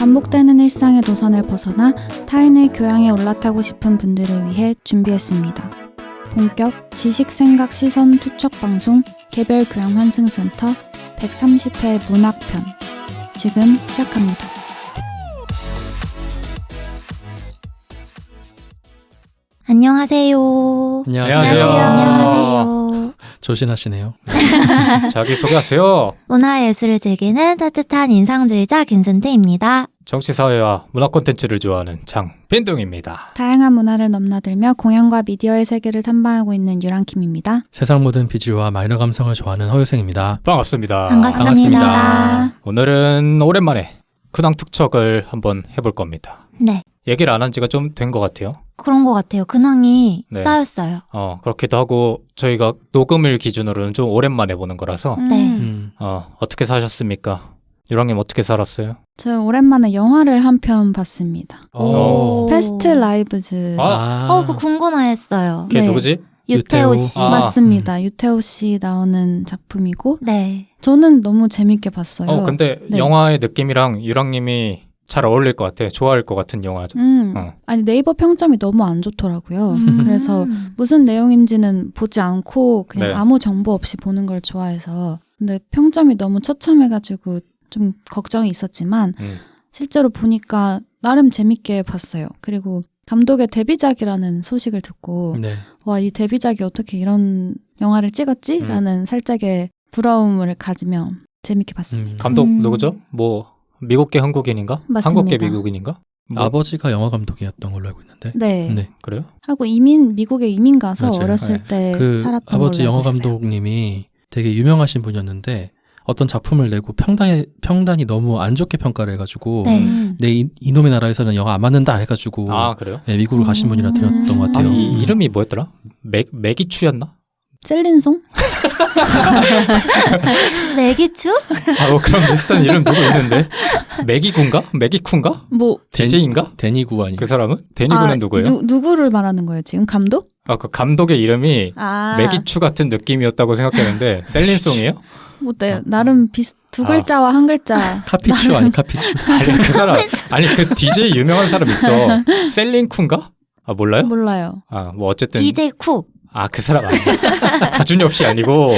반복되는 일상의 노선을 벗어나 타인의 교양에 올라타고 싶은 분들을 위해 준비했습니다. 본격 지식생각 시선 투척 방송 개별 교양 환승센터 130회 문학편 지금 시작합니다. 안녕하세요. 안녕하세요. 안녕하세요. 조신하시네요. 자기 소개하세요. 문화예술을 즐기는 따뜻한 인상주의자 김선태입니다. 정치사회와 문화 콘텐츠를 좋아하는 장빈둥입니다. 다양한 문화를 넘나들며 공연과 미디어의 세계를 탐방하고 있는 유랑킴입니다. 세상 모든 비주와 마이너 감성을 좋아하는 허유생입니다. 반갑습니다. 반갑습니다. 오늘은 오랜만에 근황 특척을 한번 해볼 겁니다. 네, 얘기를 안 한 지가 좀 된 것 같아요. 그런 것 같아요. 근황이 네. 쌓였어요. 그렇기도 하고 저희가 녹음일 기준으로는 좀 오랜만에 보는 거라서 네. 어떻게 사셨습니까? 유랑님 어떻게 살았어요? 저 오랜만에 영화를 한 편 봤습니다. 오. 패스트 라이브즈. 그거 궁금했어요. 걔 네. 누구지? 유태호 씨. 아. 맞습니다. 유태호 씨 나오는 작품이고 네. 저는 너무 재밌게 봤어요. 근데 네. 영화의 느낌이랑 유랑님이 잘 어울릴 것 같아. 좋아할 것 같은 영화죠. 아니 네이버 평점이 너무 안 좋더라고요. 그래서 무슨 내용인지는 보지 않고 그냥 네. 아무 정보 없이 보는 걸 좋아해서 근데 평점이 너무 처참해가지고 좀 걱정이 있었지만 실제로 보니까 나름 재밌게 봤어요. 그리고 감독의 데뷔작이라는 소식을 듣고 네. 와, 이 데뷔작이 어떻게 이런 영화를 찍었지? 라는 살짝의 부러움을 가지며 재밌게 봤습니다. 감독 누구죠? 뭐 미국계 한국인인가? 맞습니다. 한국계 미국인인가? 뭐, 아버지가 영화 감독이었던 걸로 알고 있는데. 네. 네. 그래요? 하고 미국에 이민 가서 맞아요. 어렸을 때 그 살았던 아버지 걸로 영화 알고 있어요. 감독님이 되게 유명하신 분이었는데 어떤 작품을 내고 평단이 너무 안 좋게 평가를 해가지고 네. 내 이놈의 나라에서는 영화 안 맞는다 해가지고 그래요? 네, 미국으로 가신 분이라 들었던 것 같아요. 이 이름이 뭐였더라? 맥이추였나? 셀린송? 매기추? 그런 비슷한 이름 누구 있는데? 맥이군가? 맥이쿤가? 뭐 DJ인가? 데니구 아니? 그 사람은? 데니군은 누구예요? 누구를 말하는 거예요 지금? 감독? 그 감독의 이름이 아, 맥이추 같은 느낌이었다고 생각했는데 셀린송이에요? 뭐 나름 두 글자와 한 글자. 카피추 아니 카피추? 아니 그 사람 그 DJ 유명한 사람 있어. 셀린쿤가? 몰라요? 몰라요. 뭐 어쨌든 DJ 쿡. 그 사람 아니에요. 구준엽 씨 아니고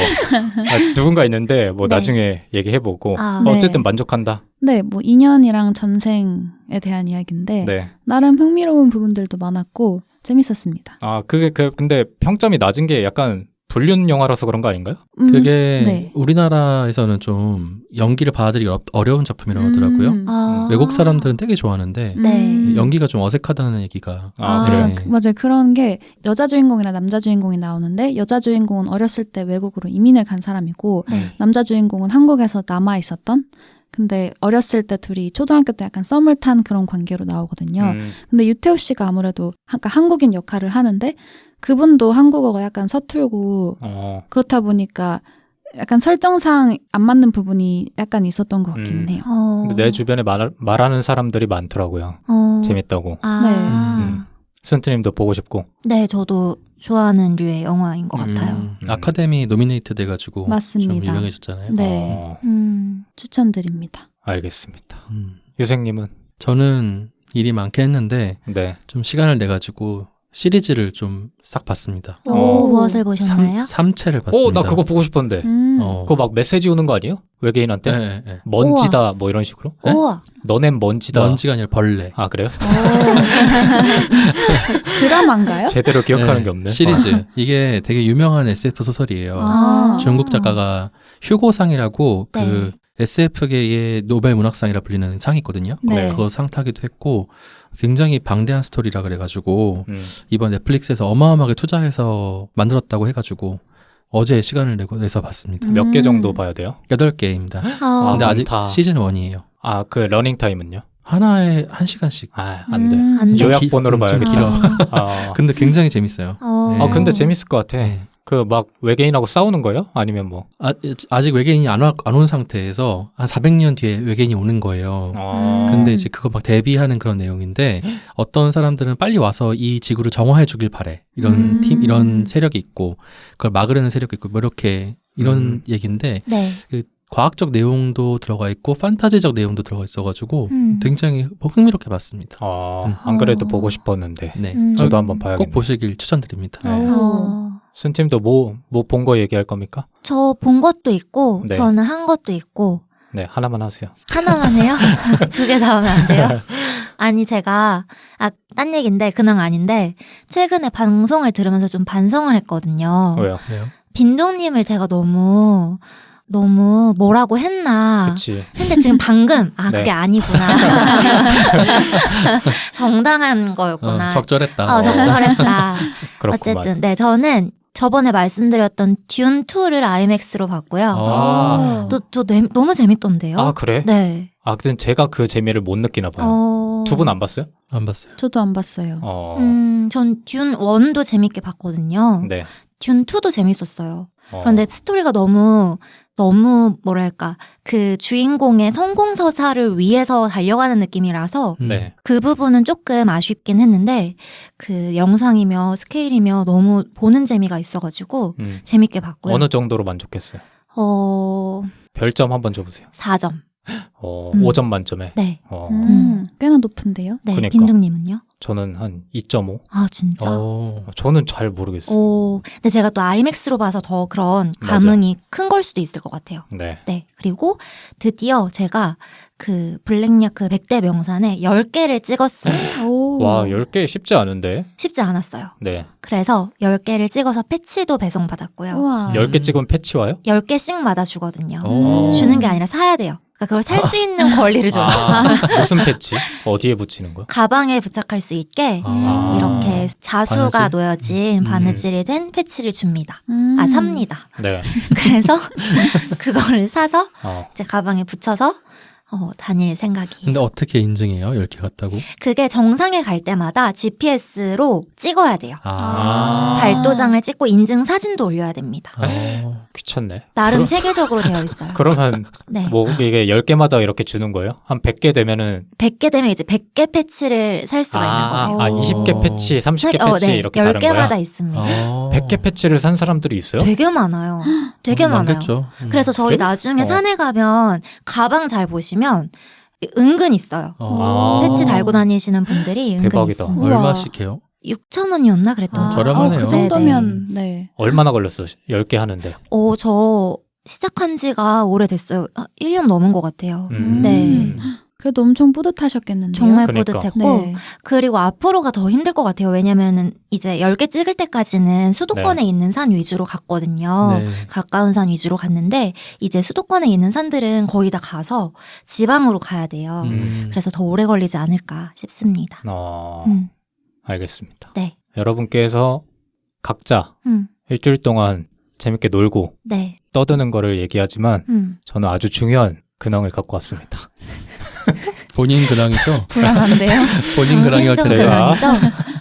누군가 있는데 뭐 네. 나중에 얘기해보고 네. 어쨌든 만족한다. 네, 뭐 인연이랑 전생에 대한 이야기인데 네. 나름 흥미로운 부분들도 많았고 재밌었습니다. 그게 근데 평점이 낮은 게 약간 불륜 영화라서 그런 거 아닌가요? 그게 네. 우리나라에서는 좀 연기를 받아들이기 어려운 작품이라고 하더라고요. 외국 사람들은 되게 좋아하는데 네. 연기가 좀 어색하다는 얘기가 그래요? 네. 맞아요. 그런 게 여자 주인공이랑 남자 주인공이 나오는데 여자 주인공은 어렸을 때 외국으로 이민을 간 사람이고 네. 남자 주인공은 한국에서 남아 있었던 근데 어렸을 때 둘이 초등학교 때 약간 썸을 탄 그런 관계로 나오거든요. 근데 유태호 씨가 아무래도 한국인 역할을 하는데 그분도 한국어가 약간 서툴고 그렇다 보니까 약간 설정상 안 맞는 부분이 약간 있었던 것 같기는 해요. 근데 내 주변에 말하는 사람들이 많더라고요. 재밌다고. 순트님도 보고 싶고. 네, 저도 좋아하는 류의 영화인 것 같아요. 아카데미 노미네이트 돼가지고 맞습니다. 좀 유명해졌잖아요. 네. 추천드립니다. 알겠습니다. 유생님은? 저는 일이 많긴 했는데 네. 좀 시간을 내가지고 시리즈를 좀 싹 봤습니다. 무엇을 보셨나요? 3채를 봤습니다. 나 그거 보고 싶었는데. 그거 막 메시지 오는 거 아니에요? 외계인한테? 네. 먼지다 뭐 이런 식으로? 네? 우와. 너넨 먼지다. 먼지가 아니라 벌레. 그래요? 드라마인가요? 제대로 기억하는 게 없네. 시리즈. 이게 되게 유명한 SF 소설이에요. 중국 작가가 휴고상이라고 네. 그 SF계의 노벨 문학상이라 불리는 상이 있거든요. 네. 그거 상 타기도 했고 굉장히 방대한 스토리라 그래가지고 이번 넷플릭스에서 어마어마하게 투자해서 만들었다고 해가지고 어제 시간을 내서 봤습니다. 몇 개 정도 봐야 돼요? 8개입니다. 근데 아직 많다. 시즌 1이에요. 그 러닝 타임은요? 하나에 1시간씩. 안 돼. 안 돼. 요약본으로 좀 봐야겠다. 길어. 근데 굉장히 재밌어요. 네. 근데 재밌을 것 같아. 네. 그 막 외계인하고 싸우는 거예요? 아니면 뭐? 아직 외계인이 안 온 상태에서 한 400년 뒤에 외계인이 오는 거예요. 근데 이제 그거 막 대비하는 그런 내용인데 어떤 사람들은 빨리 와서 이 지구를 정화해 주길 바래. 이런 이런 세력이 있고 그걸 막으려는 세력이 있고 뭐 이렇게 이런 얘기인데 네. 그 과학적 내용도 들어가 있고 판타지적 내용도 들어가 있어가지고 음. 굉장히 행미롭게 봤습니다. 안 그래도 보고 싶었는데 네, 저도 한번 봐야겠네요. 꼭 보시길 추천드립니다. 네. 어, 순팀도 뭐 본 거 얘기할 겁니까? 저 본 것도 있고 네. 저는 한 것도 있고 네, 하나만 하세요. 하나만 해요? 2개 다 하면 안 돼요? 아니 제가 딴 얘기인데 근황 아닌데 최근에 방송을 들으면서 좀 반성을 했거든요. 왜요? 왜요? 빈둥님을 제가 너무 뭐라고 했나. 그치. 근데 지금 방금 네. 그게 아니구나. 정당한 거였구나. 적절했다. 적절했다. 그렇구만. 어쨌든 네 저는 저번에 말씀드렸던 듄2를 IMAX로 봤고요. 아. 너무 재밌던데요. 아, 그래? 네. 근데 제가 그 재미를 못 느끼나 봐요. 두 분 안 봤어요? 안 봤어요. 저도 안 봤어요. 전 듄1도 재밌게 봤거든요. 네. 듄2도 재밌었어요. 그런데 스토리가 너무 뭐랄까 그 주인공의 성공 서사를 위해서 달려가는 느낌이라서 네. 그 부분은 조금 아쉽긴 했는데 그 영상이며 스케일이며 너무 보는 재미가 있어가지고 재밌게 봤고요. 어느 정도로 만족했어요? 별점 한번 줘보세요. 4점. 5점 만점에. 네. 꽤나 높은데요? 네. 그러니까. 빈둥님은요? 저는 한 2.5. 아 진짜? 저는 잘 모르겠어요. 근데 제가 또 아이맥스로 봐서 더 그런 감흥이 큰 걸 수도 있을 것 같아요. 네. 네. 그리고 드디어 제가 그 블랙야크 100대 명산에 10개를 찍었어요. 와, 10개 쉽지 않은데. 쉽지 않았어요. 네. 그래서 10개를 찍어서 패치도 배송받았고요. 우와. 10개 찍으면 패치 와요? 10개씩마다 주거든요. 오. 주는 게 아니라 사야 돼요. 그러니까 그걸 살 수 있는 권리를 줘요. 무슨 패치? 어디에 붙이는 거야? 가방에 부착할 수 있게 이렇게 자수가 바느질? 놓여진 바느질이 된 패치를 줍니다. 삽니다. 네. 그래서 그거를 사서 어. 이제 가방에 붙여서 다닐 생각이에요. 근데 어떻게 인증해요? 10개 갔다고? 그게 정상에 갈 때마다 GPS로 찍어야 돼요. 아. 발도장을 찍고 인증 사진도 올려야 됩니다. 귀찮네. 나름 체계적으로 되어 있어요. 그러면 네. 뭐 이게 10개마다 이렇게 주는 거예요? 한 100개 되면은 100개 되면 이제 100개 패치를 살 수가 있는 거예요. 20개 패치, 30개 패치 네, 이렇게 다른 거야? 10개마다 있습니다. 100개 패치를 산 사람들이 있어요? 되게 많아요. 되게 많아요. 많겠죠. 그래서 저희 그래? 나중에 산에 가면 가방 잘 보시면 은근 있어요. 패치 달고 다니시는 분들이 은근 대박이다. 있습니다. 우와. 얼마씩 해요? 6,000원이었나 그랬던 것 저렴하네요. 같아요. 그 정도면 네. 얼마나 걸렸어? 10개 하는데. 저 시작한 지가 오래됐어요. 1년 넘은 것 같아요. 음. 네. 그래도 엄청 뿌듯하셨겠는데요. 정말 그러니까. 뿌듯했고 네. 그리고 앞으로가 더 힘들 것 같아요. 왜냐면은 이제 10개 찍을 때까지는 수도권에 네. 있는 산 위주로 갔거든요. 네. 가까운 산 위주로 갔는데 이제 수도권에 있는 산들은 거의 다 가서 지방으로 가야 돼요. 그래서 더 오래 걸리지 않을까 싶습니다. 알겠습니다. 네. 여러분께서 각자 일주일 동안 재밌게 놀고 네. 떠드는 거를 얘기하지만 저는 아주 중요한 근황을 갖고 왔습니다. 본인 근황이죠? 불안한데요. 본인 근황이 할 텐데.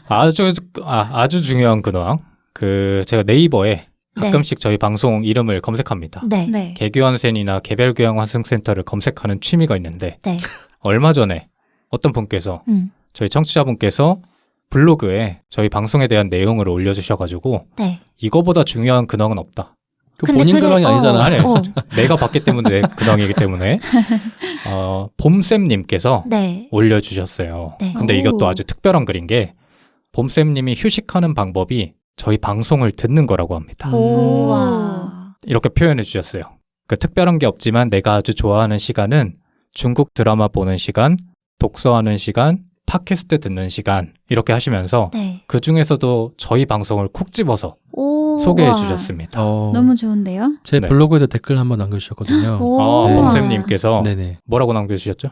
아주 중요한 근황. 제가 네이버에 네. 가끔씩 저희 방송 이름을 검색합니다. 네. 네. 개교환센이나 개별교양환승센터를 검색하는 취미가 있는데 네. 얼마 전에 어떤 분께서 저희 청취자분께서 블로그에 저희 방송에 대한 내용을 올려주셔가지고 네. 이거보다 중요한 근황은 없다. 그 본인 근황이 아니잖아. 아니, 내가 봤기 때문에 내 근황이기 때문에 봄쌤님께서 네. 올려주셨어요. 네. 근데 이것도 아주 특별한 글인 게 봄쌤님이 휴식하는 방법이 저희 방송을 듣는 거라고 합니다. 우와. 이렇게 표현해 주셨어요. 그 특별한 게 없지만 내가 아주 좋아하는 시간은 중국 드라마 보는 시간, 독서하는 시간, 팟캐스트 듣는 시간 이렇게 하시면서 네. 그 중에서도 저희 방송을 콕 집어서 소개해 주셨습니다. 너무 좋은데요? 제 네. 블로그에도 댓글 한번 남겨주셨거든요. 아, 봄쌤님께서 네네. 뭐라고 남겨주셨죠?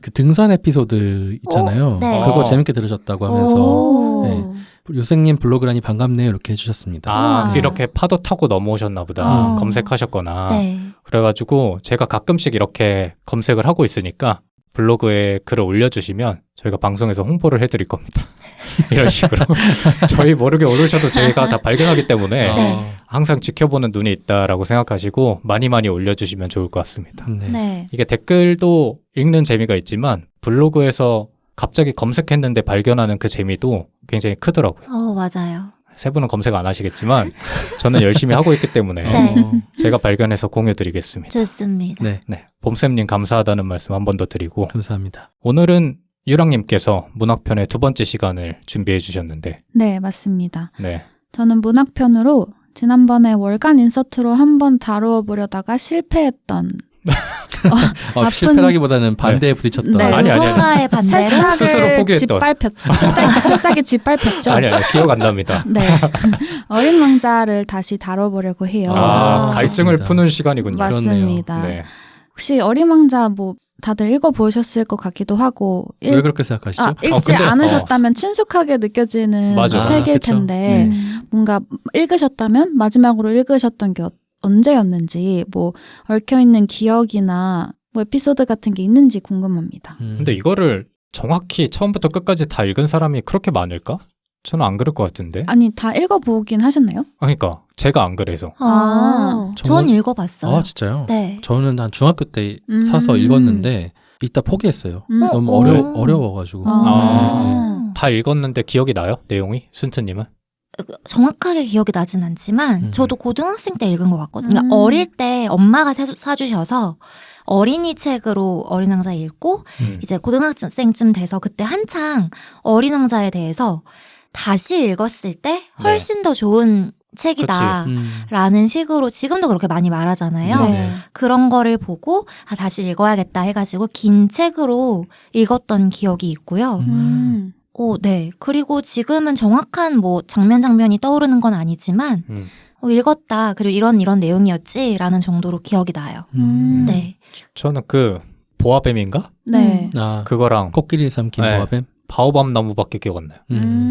그 등산 에피소드 있잖아요. 네. 그거 재밌게 들으셨다고 하면서 네. 요생님 블로그라니 반갑네요 이렇게 해주셨습니다. 우와. 이렇게 파도 타고 넘어오셨나 보다. 어. 검색하셨거나. 네. 그래가지고 제가 가끔씩 이렇게 검색을 하고 있으니까 블로그에 글을 올려주시면 저희가 방송에서 홍보를 해드릴 겁니다. 이런 식으로. 저희 모르게 오르셔도 저희가 다 발견하기 때문에 네. 항상 지켜보는 눈이 있다라고 생각하시고 많이 올려주시면 좋을 것 같습니다. 네. 네. 이게 댓글도 읽는 재미가 있지만 블로그에서 갑자기 검색했는데 발견하는 그 재미도 굉장히 크더라고요. 맞아요. 세 분은 검색 안 하시겠지만 저는 열심히 하고 있기 때문에 네. 제가 발견해서 공유드리겠습니다. 좋습니다. 네, 네, 봄쌤님 감사하다는 말씀 한 번 더 드리고 감사합니다. 오늘은 유랑님께서 문학편의 두 번째 시간을 준비해 주셨는데 네, 맞습니다. 네, 저는 문학편으로 지난번에 월간 인서트로 한번 다루어 보려다가 실패했던 아픈- 실패라기보다는 반대에 부딪혔던. 네. 아니, 아니. 누군가의 반대로 스스로 새싹을 포기했던. 새싹이 짓밟혔죠. 아니 기억 안 납니다. 네. 어린 왕자를 다시 다뤄보려고 해요. 아, 갈증을 좋습니다. 푸는 시간이군요. 맞습니다. 네. 혹시 어린 왕자 뭐 다들 읽어보셨을 것 같기도 하고 왜 그렇게 생각하시죠? 읽지 근데, 않으셨다면 친숙하게 느껴지는 맞아. 책일 그쵸. 텐데 뭔가 읽으셨다면 마지막으로 읽으셨던 게 언제였는지 뭐 얽혀있는 기억이나 뭐 에피소드 같은 게 있는지 궁금합니다. 근데 이거를 정확히 처음부터 끝까지 다 읽은 사람이 그렇게 많을까? 저는 안 그럴 것 같은데. 아니 다 읽어보긴 하셨나요? 그러니까 제가 안 그래서. 전 저는- 읽어봤어요. 아 진짜요? 네. 저는 한 중학교 때 음. 사서 읽었는데 이따 포기했어요. 너무 어려워가지고. 아. 다 읽었는데 기억이 나요? 내용이? 순트님은? 정확하게 기억이 나진 않지만 저도 고등학생 때 읽은 것 같거든요. 그러니까 음. 어릴 때 엄마가 사주셔서 어린이 책으로 어린 왕자 읽고 이제 고등학생쯤 돼서 그때 한창 어린 왕자에 대해서 다시 읽었을 때 훨씬 더 좋은 책이다. 라는 식으로 지금도 그렇게 많이 말하잖아요. 네. 그런 거를 보고 다시 읽어야겠다 해가지고 긴 책으로 읽었던 기억이 있고요. 네. 그리고 지금은 정확한 뭐 장면이 떠오르는 건 아니지만 읽었다. 그리고 이런 내용이었지라는 정도로 기억이 나요. 네. 저는 그 보아뱀인가? 네. 아, 그거랑 코끼리 삼킨 네. 모아뱀. 바오밤 나무밖에 기억 안 나요.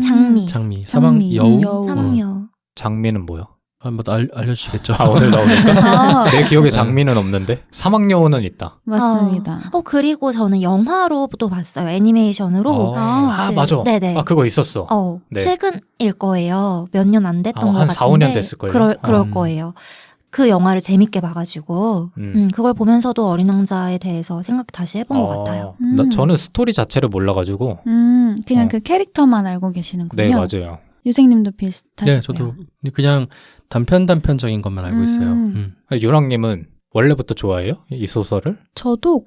장미. 장미. 사방 장미, 여우. 여우. 삼여. 장미는 뭐요? 뭐 알려주시겠죠? 오늘 나오니까? 아, 내 기억에 장미는 없는데 사막여우는 있다. 맞습니다. 그리고 저는 영화로도 봤어요. 애니메이션으로. 아, 그- 맞아. 네네. 그거 있었어. 네. 네. 최근일 거예요. 몇 년 안 됐던 것 한 같은데. 4, 5년 됐을 거예요. 그럴 거예요. 그 영화를 재밌게 봐가지고 그걸 보면서도 어린 왕자에 대해서 생각 다시 해본 것 같아요. 저는 스토리 자체를 몰라가지고. 그냥 어. 그 캐릭터만 알고 계시는군요. 네, 맞아요. 유생님도 비슷하시고요. 네, 저도 그냥 단편적인 것만 알고 있어요. 유랑님은 원래부터 좋아해요? 이 소설을? 저도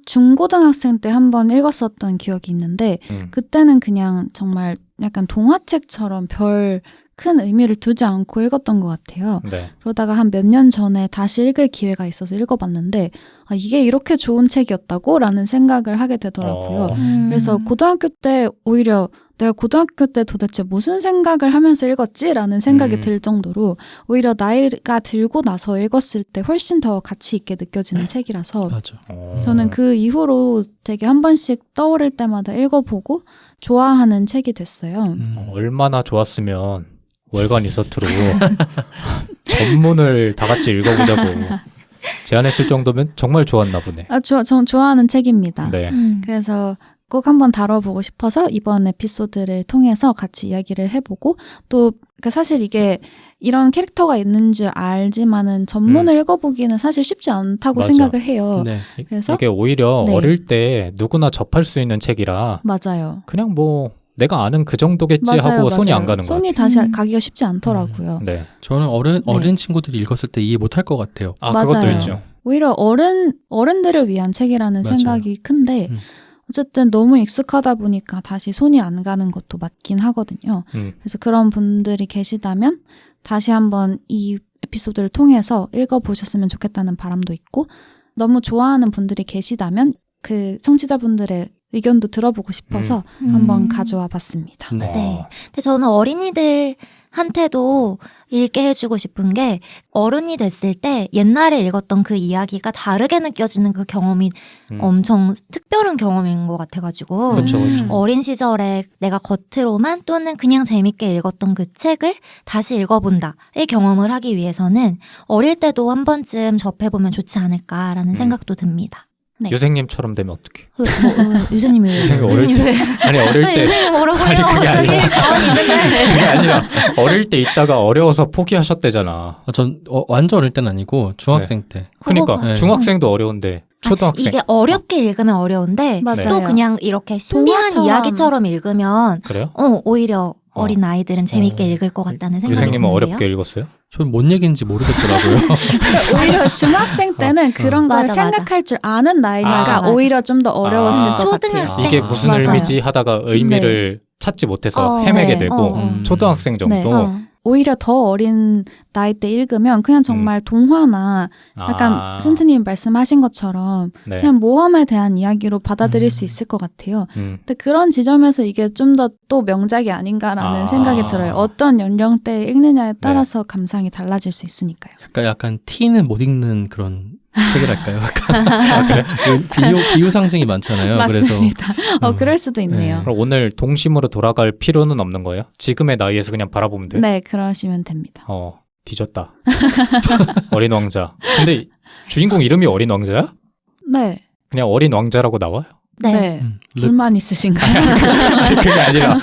중고등학생 때 한번 읽었었던 기억이 있는데 음. 그때는 그냥 정말 약간 동화책처럼 별 큰 의미를 두지 않고 읽었던 것 같아요. 네. 그러다가 한 몇 년 전에 다시 읽을 기회가 있어서 읽어봤는데 이게 이렇게 좋은 책이었다고? 라는 생각을 하게 되더라고요. 그래서 고등학교 때 오히려 내가 고등학교 때 도대체 무슨 생각을 하면서 읽었지? 라는 생각이 들 정도로 오히려 나이가 들고 나서 읽었을 때 훨씬 더 가치 있게 느껴지는 책이라서 맞아. 저는 그 이후로 되게 한 번씩 떠오를 때마다 읽어보고 좋아하는 책이 됐어요. 얼마나 좋았으면 월간 인서트로 전문을 다 같이 읽어보자고 제안했을 정도면 정말 좋았나 보네. 전 좋아하는 책입니다. 네. 그래서 꼭 한번 다뤄보고 싶어서 이번 에피소드를 통해서 같이 이야기를 해보고 또 그러니까 사실 이게 이런 캐릭터가 있는 줄 알지만은 전문을 읽어보기는 사실 쉽지 않다고 맞아. 생각을 해요. 네. 그래서 이게 오히려 네. 어릴 때 누구나 접할 수 있는 책이라 맞아요. 그냥 뭐 내가 아는 그 정도겠지 하고 손이 안 가는 것 손이 같아요. 다시 가기가 쉽지 않더라고요. 네. 저는 어린 친구들이 읽었을 때 이해 못할 것 같아요. 맞아요. 그것도 있죠. 오히려 어른들을 위한 책이라는 맞아요. 생각이 큰데 어쨌든 너무 익숙하다 보니까 다시 손이 안 가는 것도 맞긴 하거든요. 그래서 그런 분들이 계시다면 다시 한번 이 에피소드를 통해서 읽어보셨으면 좋겠다는 바람도 있고 너무 좋아하는 분들이 계시다면 그 청취자분들의 의견도 들어보고 싶어서 한번 가져와 봤습니다. 네. 네. 근데 저는 어린이들한테도 읽게 해주고 싶은 게 어른이 됐을 때 옛날에 읽었던 그 이야기가 다르게 느껴지는 그 경험이 엄청 특별한 경험인 것 같아가지고 그렇죠, 그렇죠. 어린 시절에 내가 겉으로만 또는 그냥 재밌게 읽었던 그 책을 다시 읽어본다의 경험을 하기 위해서는 어릴 때도 한 번쯤 접해보면 좋지 않을까라는 생각도 듭니다. 네. 유생님처럼 되면 어떡해? 유생님이 왜? 유생님 어릴 때 아니 어릴 때 유생님 뭐라고 아니, 해요? 그게 갑자기 아니라. 가만히 있는데. 그게 아니라 어릴 때 있다가 어려워서 포기하셨대잖아. 전 완전 어릴 때는 아니고 중학생 때. 그러니까 네. 중학생도 어려운데 초등학생 이게 어렵게 읽으면 어려운데 맞아요. 또 그냥 이렇게 신비한 동화처럼. 이야기처럼 읽으면 그래요? 오히려 어린 아이들은 재밌게 읽을 것 같다는 생각이 유생님은 드는데요. 어렵게 읽었어요? 전 뭔 얘기인지 모르겠더라고요. 오히려 중학생 때는 그런 걸 맞아, 생각할 줄 아는 나이니까 맞아. 오히려 좀 더 어려웠을 것 같아요. 초등학생. 이게 무슨 맞아요. 의미지 하다가 의미를 찾지 못해서 헤매게 네. 되고 초등학생 정도. 네. 오히려 더 어린 나이 때 읽으면 그냥 정말 동화나 약간 신트님 말씀하신 것처럼 네. 그냥 모험에 대한 이야기로 받아들일 수 있을 것 같아요. 음. 근데 그런 지점에서 이게 좀 더 또 명작이 아닌가라는 생각이 들어요. 어떤 연령대에 읽느냐에 따라서 감상이 달라질 수 있으니까요. 약간 티는 못 읽는 그런 책이랄까요? 그래? 비유 상징이 많잖아요. 맞습니다. 그래서 그럴 수도 있네요. 그럼 오늘 동심으로 돌아갈 필요는 없는 거예요? 지금의 나이에서 그냥 바라보면 돼? 네, 그러시면 됩니다. 뒤졌다. 어린 왕자. 근데 주인공 이름이 어린 왕자야? 네. 그냥 어린 왕자라고 나와요? 네. 불만 있으신가요? 그게 아니라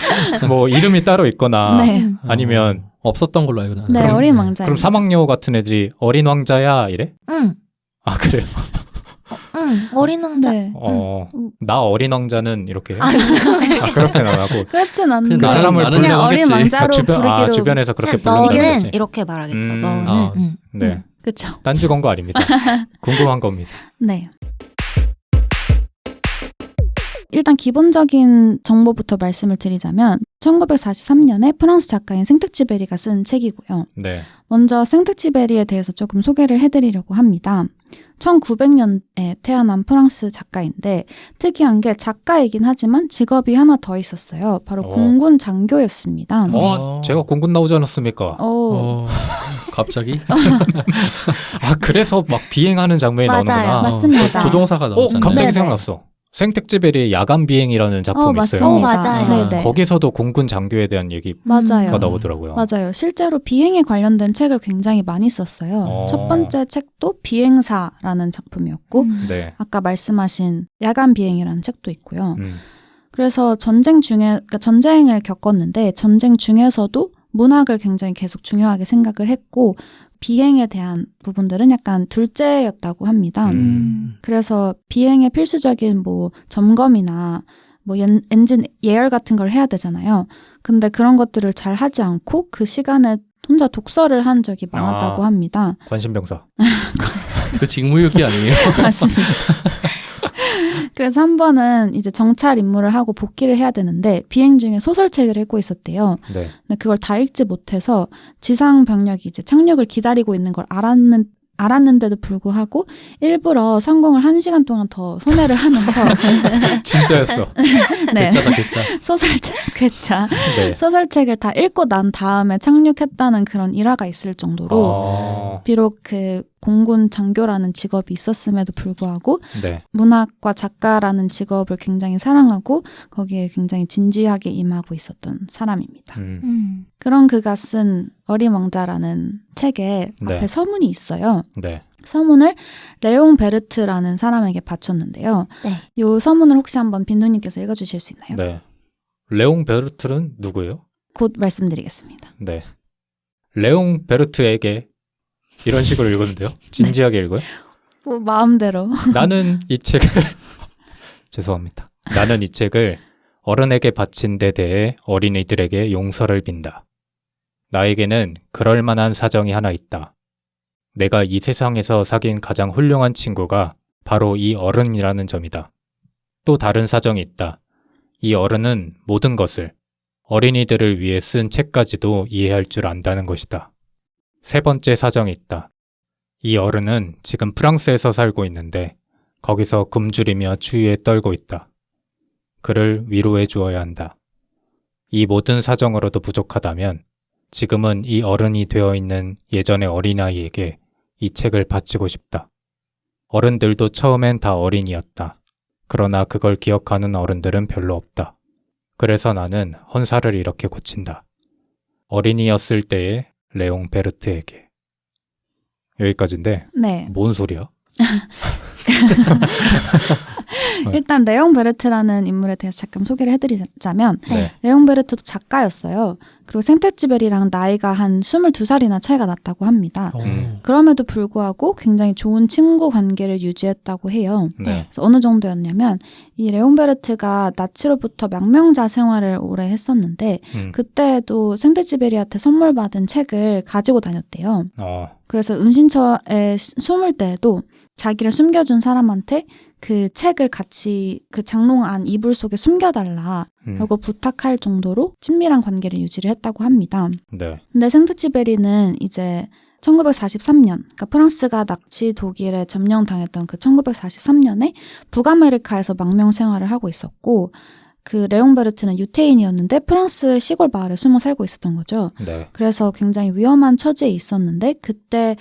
뭐 이름이 따로 있거나 네. 아니면 없었던 걸로 알고 나는데. 네, 어린 왕자. 그럼 사막여우 같은 애들이 어린 왕자야 이래? 응. 아 그래요? 응. 어린 왕자. 네. 나 어린 왕자는 이렇게 아, 그렇게는 안 하고 그렇진 않은데. 그 사람을 나는 그냥 어린 부르겠지. 왕자로 부르기로. 주변에서 그렇게 그냥 부른다는 너는 거지. 이렇게 말하겠죠. 너는. 아. 네. 그렇죠. 딴지 광고 아닙니다. 궁금한 겁니다. 네. 일단 기본적인 정보부터 말씀을 드리자면 1943년에 프랑스 작가인 생텍쥐베리가 쓴 책이고요. 네. 먼저 생텍쥐베리에 대해서 조금 소개를 해드리려고 합니다. 1900년에 태어난 프랑스 작가인데 특이한 게 작가이긴 하지만 직업이 하나 더 있었어요. 바로 공군 장교였습니다. 제가 공군 나오지 않았습니까? 갑자기? 그래서 막 비행하는 장면이 맞아요. 나오는구나. 맞습니다. 조종사가 나오잖아요. 갑자기 네네. 생각났어. 생텍쥐베리의 야간 비행이라는 작품이 있어요. 맞습니다. 맞아요. 네네. 거기서도 공군 장교에 대한 얘기가 맞아요. 나오더라고요. 맞아요. 실제로 비행에 관련된 책을 굉장히 많이 썼어요. 첫 번째 책도 비행사라는 작품이었고 네. 아까 말씀하신 야간 비행이라는 책도 있고요. 음. 그래서 전쟁을 겪었는데 전쟁 중에서도 문학을 굉장히 계속 중요하게 생각을 했고 비행에 대한 부분들은 약간 둘째였다고 합니다. 그래서 비행의 필수적인 뭐 점검이나 뭐 엔진 예열 같은 걸 해야 되잖아요. 근데 그런 것들을 잘 하지 않고 그 시간에 혼자 독서를 한 적이 많았다고 합니다. 관심병사. 그 직무유기 아니에요? 맞습니다. 그래서 한 번은 이제 정찰 임무를 하고 복귀를 해야 되는데 비행 중에 소설책을 읽고 있었대요. 네. 근데 그걸 다 읽지 못해서 지상 병력이 이제 착륙을 기다리고 있는 걸 알았는데도 불구하고 일부러 성공을 1시간 동안 더 손해를 하면서 진짜였어. 네. 괴짜다 괴짜. 소설책 괴짜 네. 소설책을 다 읽고 난 다음에 착륙했다는 그런 일화가 있을 정도로 비록 그 공군 장교라는 직업이 있었음에도 불구하고 네. 문학과 작가라는 직업을 굉장히 사랑하고 거기에 굉장히 진지하게 임하고 있었던 사람입니다. 그런 그가 쓴 어린 왕자라는 책에 네. 앞에 서문이 있어요. 네. 서문을 레옹 베르트라는 사람에게 바쳤는데요. 네. 이 서문을 혹시 한번 빈도님께서 읽어주실 수 있나요? 네. 레옹 베르트는 누구예요? 곧 말씀드리겠습니다. 네. 레옹 베르트에게 이런 식으로 읽었는데요. 진지하게 읽어요? 뭐 마음대로. 나는 이 책을 죄송합니다. 나는 이 책을 어른에게 바친 데 대해 어린이들에게 용서를 빈다. 나에게는 그럴 만한 사정이 하나 있다. 내가 이 세상에서 사귄 가장 훌륭한 친구가 바로 이 어른이라는 점이다. 또 다른 사정이 있다. 이 어른은 모든 것을 어린이들을 위해 쓴 책까지도 이해할 줄 안다는 것이다. 세 번째 사정이 있다. 이 어른은 지금 프랑스에서 살고 있는데 거기서 굶주리며 추위에 떨고 있다. 그를 위로해 주어야 한다. 이 모든 사정으로도 부족하다면 지금은 이 어른이 되어 있는 예전의 어린아이에게 이 책을 바치고 싶다. 어른들도 처음엔 다 어린이였다. 그러나 그걸 기억하는 어른들은 별로 없다. 그래서 나는 헌사를 이렇게 고친다. 어린이였을 때의 레옹 베르트에게. 여기까지인데 네. 뭔 소리야? 일단 레옹 베르트라는 인물에 대해서 잠깐 소개를 해드리자면 네. 레옹 베르트도 작가였어요. 그리고 생테쥐베리랑 나이가 한 22살이나 차이가 났다고 합니다. 어. 그럼에도 불구하고 굉장히 좋은 친구 관계를 유지했다고 해요. 네. 그래서 어느 정도였냐면 이 레옹베르트가 나치로부터 명명자 생활을 오래 했었는데 그때도 생테쥐베리한테 선물 받은 책을 가지고 다녔대요. 그래서 은신처에 숨을 때에도 자기를 숨겨준 사람한테 그 책을 같이 그 장롱 안 이불 속에 숨겨달라라고 부탁할 정도로 친밀한 관계를 유지를 했다고 합니다. 네. 근데 생테쥐베리는 이제 1943년, 그러니까 프랑스가 나치 독일에 점령당했던 그 1943년에 북아메리카에서 망명 생활을 하고 있었고 그 레옹베르트는 유태인이었는데 프랑스 시골 마을에 숨어 살고 있었던 거죠. 네. 그래서 굉장히 위험한 처지에 있었는데 그때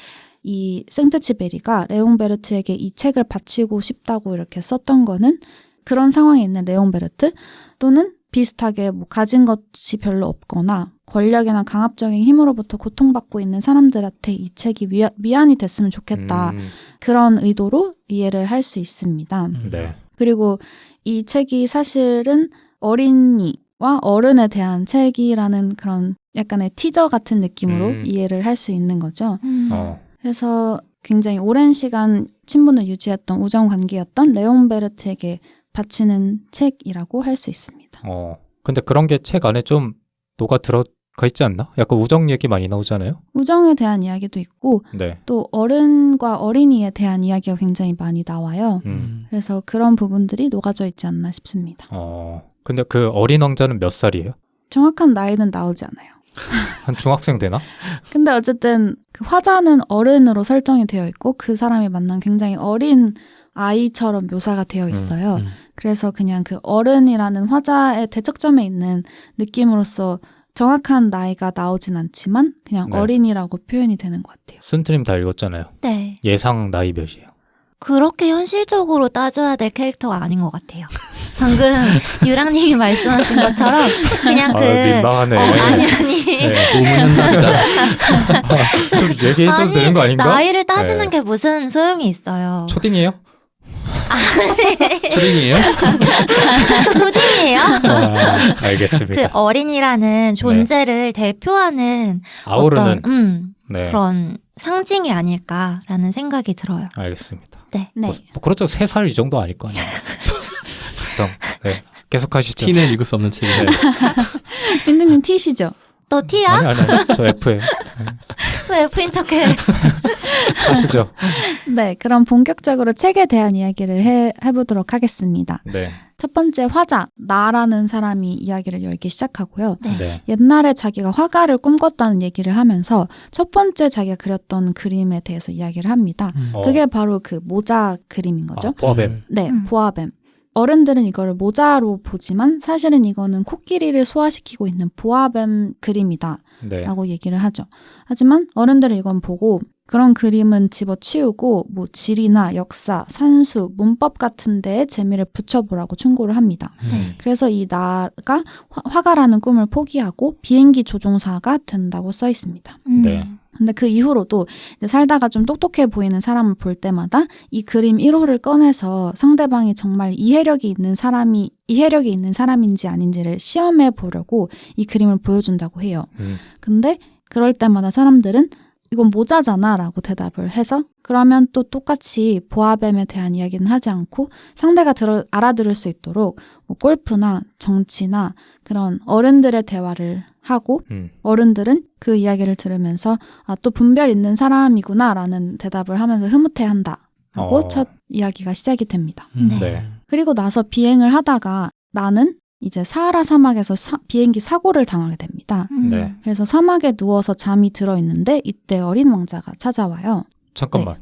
이 생테쥐베리가 레옹베르트에게 이 책을 바치고 싶다고 이렇게 썼던 거는 그런 상황에 있는 레옹베르트 또는 비슷하게 뭐 가진 것이 별로 없거나 권력이나 강압적인 힘으로부터 고통받고 있는 사람들한테 이 책이 위안이 됐으면 좋겠다. 그런 의도로 이해를 할 수 있습니다. 네. 그리고 이 책이 사실은 어린이와 어른에 대한 책이라는 그런 약간의 티저 같은 느낌으로 이해를 할 수 있는 거죠. 그래서 굉장히 오랜 시간 친분을 유지했던 우정 관계였던 레옹베르트에게 바치는 책이라고 할 수 있습니다. 근데 그런 게 책 안에 좀 녹아 들어가 있지 않나? 약간 우정 얘기 많이 나오잖아요. 우정에 대한 이야기도 있고 네. 또 어른과 어린이에 대한 이야기가 굉장히 많이 나와요. 그래서 그런 부분들이 녹아져 있지 않나 싶습니다. 근데 그 어린 왕자는 몇 살이에요? 정확한 나이는 나오지 않아요. 한 중학생 되나? 근데 어쨌든 그 화자는 어른으로 설정이 되어 있고 그 사람이 만난 굉장히 어린 아이처럼 묘사가 되어 있어요. 그래서 그냥 그 어른이라는 화자의 대척점에 있는 느낌으로서 정확한 나이가 나오진 않지만 그냥 네. 어린이라고 표현이 되는 것 같아요. 순트님 다 읽었잖아요. 네. 예상 나이 몇이에요? 그렇게 현실적으로 따져야 될 캐릭터가 아닌 것 같아요. 방금 유랑님이 말씀하신 것처럼 그냥 민망하네. 아니. 네. 오문현답이다. 좀 얘기해줘도 되는 거 아닌가? 나이를 따지는 네. 게 무슨 소용이 있어요. 초딩이에요? 초딩이에요? 초딩이에요? 알겠습니다. 그 어린이라는 존재를 대표하는 아우르는 어떤 네. 그런 상징이 아닐까라는 생각이 들어요. 알겠습니다. 네. 뭐 그렇죠. 3살 이 정도 아닐 거 아니에요. 그래서 네. 계속 하시죠. T는 읽을 수 없는 책이에요. 빈드님 T시죠? 너 T야? 아니, 저 F예요. 왜 F인 척해? 하시죠. 네, 그럼 본격적으로 책에 대한 이야기를 해보도록 하겠습니다. 네. 첫 번째 화자, 나라는 사람이 이야기를 열기 시작하고요. 네. 옛날에 자기가 화가를 꿈꿨다는 얘기를 하면서 첫 번째 자기가 그렸던 그림에 대해서 이야기를 합니다. 그게 바로 그 모자 그림인 거죠. 보아뱀. 네, 보아뱀. 어른들은 이거를 모자로 보지만 사실은 이거는 코끼리를 소화시키고 있는 보아뱀 그림이다 네. 라고 얘기를 하죠. 하지만 어른들은 이건 보고 그런 그림은 집어치우고 뭐 지리나 역사, 산수, 문법 같은 데에 재미를 붙여보라고 충고를 합니다. 그래서 이 나가 화가라는 꿈을 포기하고 비행기 조종사가 된다고 써 있습니다. 네. 근데 그 이후로도 이제 살다가 좀 똑똑해 보이는 사람을 볼 때마다 이 그림 1호를 꺼내서 상대방이 정말 이해력이 있는 사람인지 아닌지를 시험해 보려고 이 그림을 보여준다고 해요. 근데 그럴 때마다 사람들은 이건 모자잖아 라고 대답을 해서 그러면 또 똑같이 보아뱀에 대한 이야기는 하지 않고 상대가 알아들을 수 있도록 뭐 골프나 정치나 그런 어른들의 대화를 하고 어른들은 그 이야기를 들으면서 또 분별 있는 사람이구나 라는 대답을 하면서 흐뭇해한다 하고 첫 이야기가 시작이 됩니다. 네. 그리고 나서 비행을 하다가 나는 이제 사하라 사막에서 비행기 사고를 당하게 됩니다. 네. 그래서 사막에 누워서 잠이 들어있는데 이때 어린 왕자가 찾아와요. 잠깐만.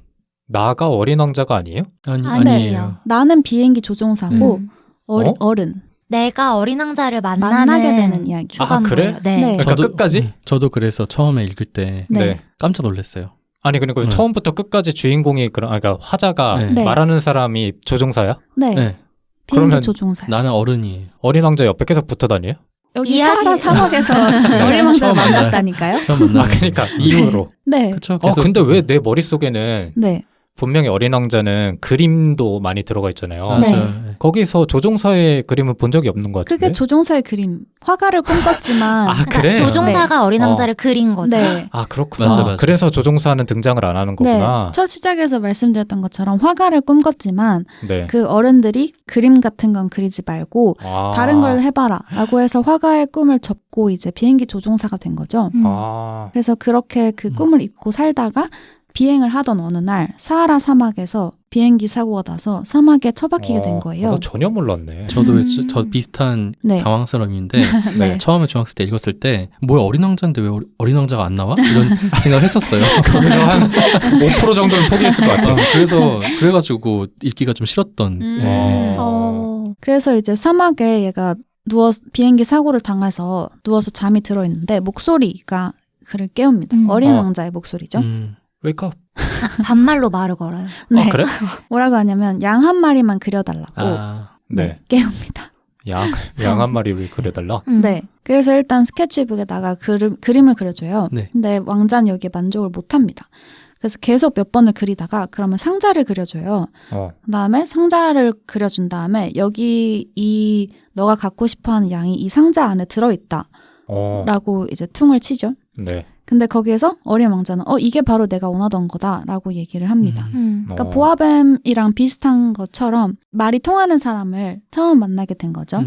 나가 어린 왕자가 아니에요? 아니에요. 나는 비행기 조종사고 어른. 내가 어린 왕자를 만나게 되는 이야기. 그래? 네. 그러니까 끝까지? 저도 그래서 처음에 읽을 때 네. 깜짝 놀랐어요. 아니 그러니까 처음부터 끝까지 주인공이 그러니까 화자가 네. 말하는 사람이 조종사야? 네. 네. 비행기 그러면 조종사. 나는 어른이에요. 어린 왕자 옆에 계속 붙어 다녀요? 여기 사하라 사막에서 어린 왕자를 처음 만났다니까요? 처음 만나. 그러니까 이후로. 네. 그쵸. 근데 왜 내 머릿속에는 네. 분명히 어린 왕자는 그림도 많이 들어가 있잖아요. 네. 맞아요. 거기서 조종사의 그림은 본 적이 없는 것 같은데. 그게 조종사의 그림. 화가를 꿈꿨지만 아, 그러니까 그래? 조종사가 어린 남자를 그린 거죠. 네. 아, 그렇구나. 맞아. 그래서 조종사는 등장을 안 하는 거구나. 네. 첫 시작에서 말씀드렸던 것처럼 화가를 꿈꿨지만 네. 그 어른들이 그림 같은 건 그리지 말고 아. 다른 걸 해봐라 라고 해서 화가의 꿈을 접고 이제 비행기 조종사가 된 거죠. 아. 그래서 그렇게 그 꿈을 입고 살다가 비행을 하던 어느 날 사하라 사막에서 비행기 사고가 나서 사막에 처박히게 된 거예요. 나 전혀 몰랐네. 저도 저 비슷한 네. 당황스러움인데 네. 처음에 중학생 때 읽었을 때 뭐야 어린 왕자인데 왜 어린 왕자가 안 나와? 이런 생각을 했었어요. 거기서 한 5% 정도는 포기했을 것 같아요. 그래가지고 읽기가 좀 싫었던. 예. 그래서 이제 사막에 얘가 비행기 사고를 당해서 누워서 잠이 들어있는데 목소리가 그를 깨웁니다. 어린 왕자의 목소리죠. 웨이크업. 반말로 말을 걸어요. 네. 그래? 뭐라고 하냐면 양 한 마리만 그려달라고 네. 깨웁니다. 양 한 마리를 그려달라? 네. 그래서 일단 스케치북에다가 그림을 그려줘요. 네. 근데 왕자는 여기에 만족을 못합니다. 그래서 계속 몇 번을 그리다가 그러면 상자를 그려줘요. 그다음에 상자를 그려준 다음에 여기 너가 갖고 싶어하는 양이 이 상자 안에 들어있다. 라고 이제 퉁을 치죠. 네. 근데 거기에서 어린 왕자는 이게 바로 내가 원하던 거다라고 얘기를 합니다. 그러니까 어. 보아뱀이랑 비슷한 것처럼 말이 통하는 사람을 처음 만나게 된 거죠.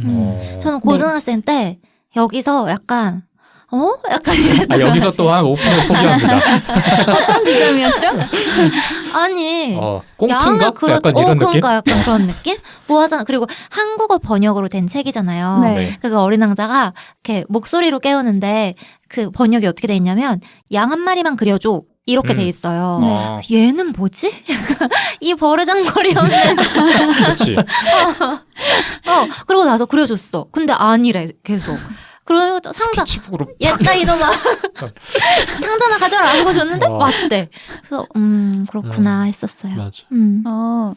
저는 고등학생 때 여기서 약간 약간 아, 여기서 또 한 5% 포기합니다. 어떤 지점이었죠? 아니 꽁트인가? 양을 약간 이런 느낌? 그러니까 약간 그런 느낌? 뭐 하잖아. 그리고 한국어 번역으로 된 책이잖아요. 네. 그 어린 왕자가 이렇게 목소리로 깨우는데 그 번역이 어떻게 돼 있냐면 양 한 마리만 그려줘. 이렇게 돼 있어요. 네. 얘는 뭐지? 약간 이 버르장머리 없는 그렇지. 그러고 나서 그려줬어. 근데 아니래 계속. 그리고 상자 스케치북으로 얘다 이놈아 상자나 가져라 하고 줬는데 어. 맞대. 그래서 그렇구나 했었어요. 맞아.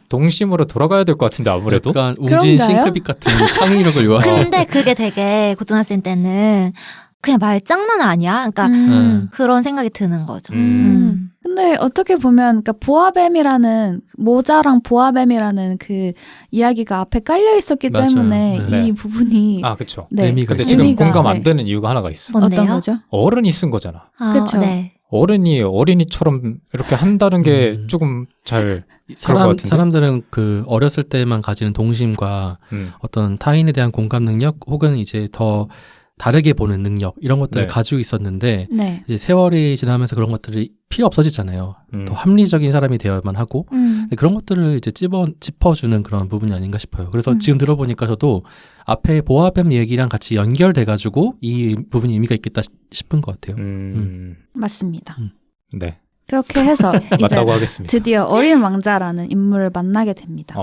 동심으로 돌아가야 될 것 같은데 아무래도. 약간 웅진 그런가요? 싱크빅 같은 창의력을 요하는. 근데 그게 되게 고등학생 때는 그냥 말장난 아니야? 그러니까 그런 생각이 드는 거죠. 근데 어떻게 보면 그러니까 보아뱀이라는 모자랑 보아뱀이라는 그 이야기가 앞에 깔려 있었기 맞아요. 때문에 네. 이 부분이 그렇죠. 네. 의미가 근데 있죠. 지금 의미가, 공감 네. 안 되는 이유가 하나가 있어. 뭔데요? 어떤 거죠? 어른이 쓴 거잖아. 그쵸. 네. 어른이 어린이처럼 이렇게 한다는 게 조금 잘 그런 것 같은데. 사람들은 그 어렸을 때만 가지는 동심과 어떤 타인에 대한 공감 능력 혹은 이제 더 다르게 보는 능력 이런 것들을 네. 가지고 있었는데 네. 이제 세월이 지나면서 그런 것들이 필요 없어지잖아요. 더 합리적인 사람이 되어야만 하고 근데 그런 것들을 이제 짚어주는 그런 부분이 아닌가 싶어요. 그래서 지금 들어보니까 저도 앞에 보아뱀 얘기랑 같이 연결돼가지고 이 부분이 의미가 있겠다 싶은 것 같아요. 맞습니다. 네. 그렇게 해서 이제 맞다고 하겠습니다. 드디어 어린 왕자라는 인물을 만나게 됩니다.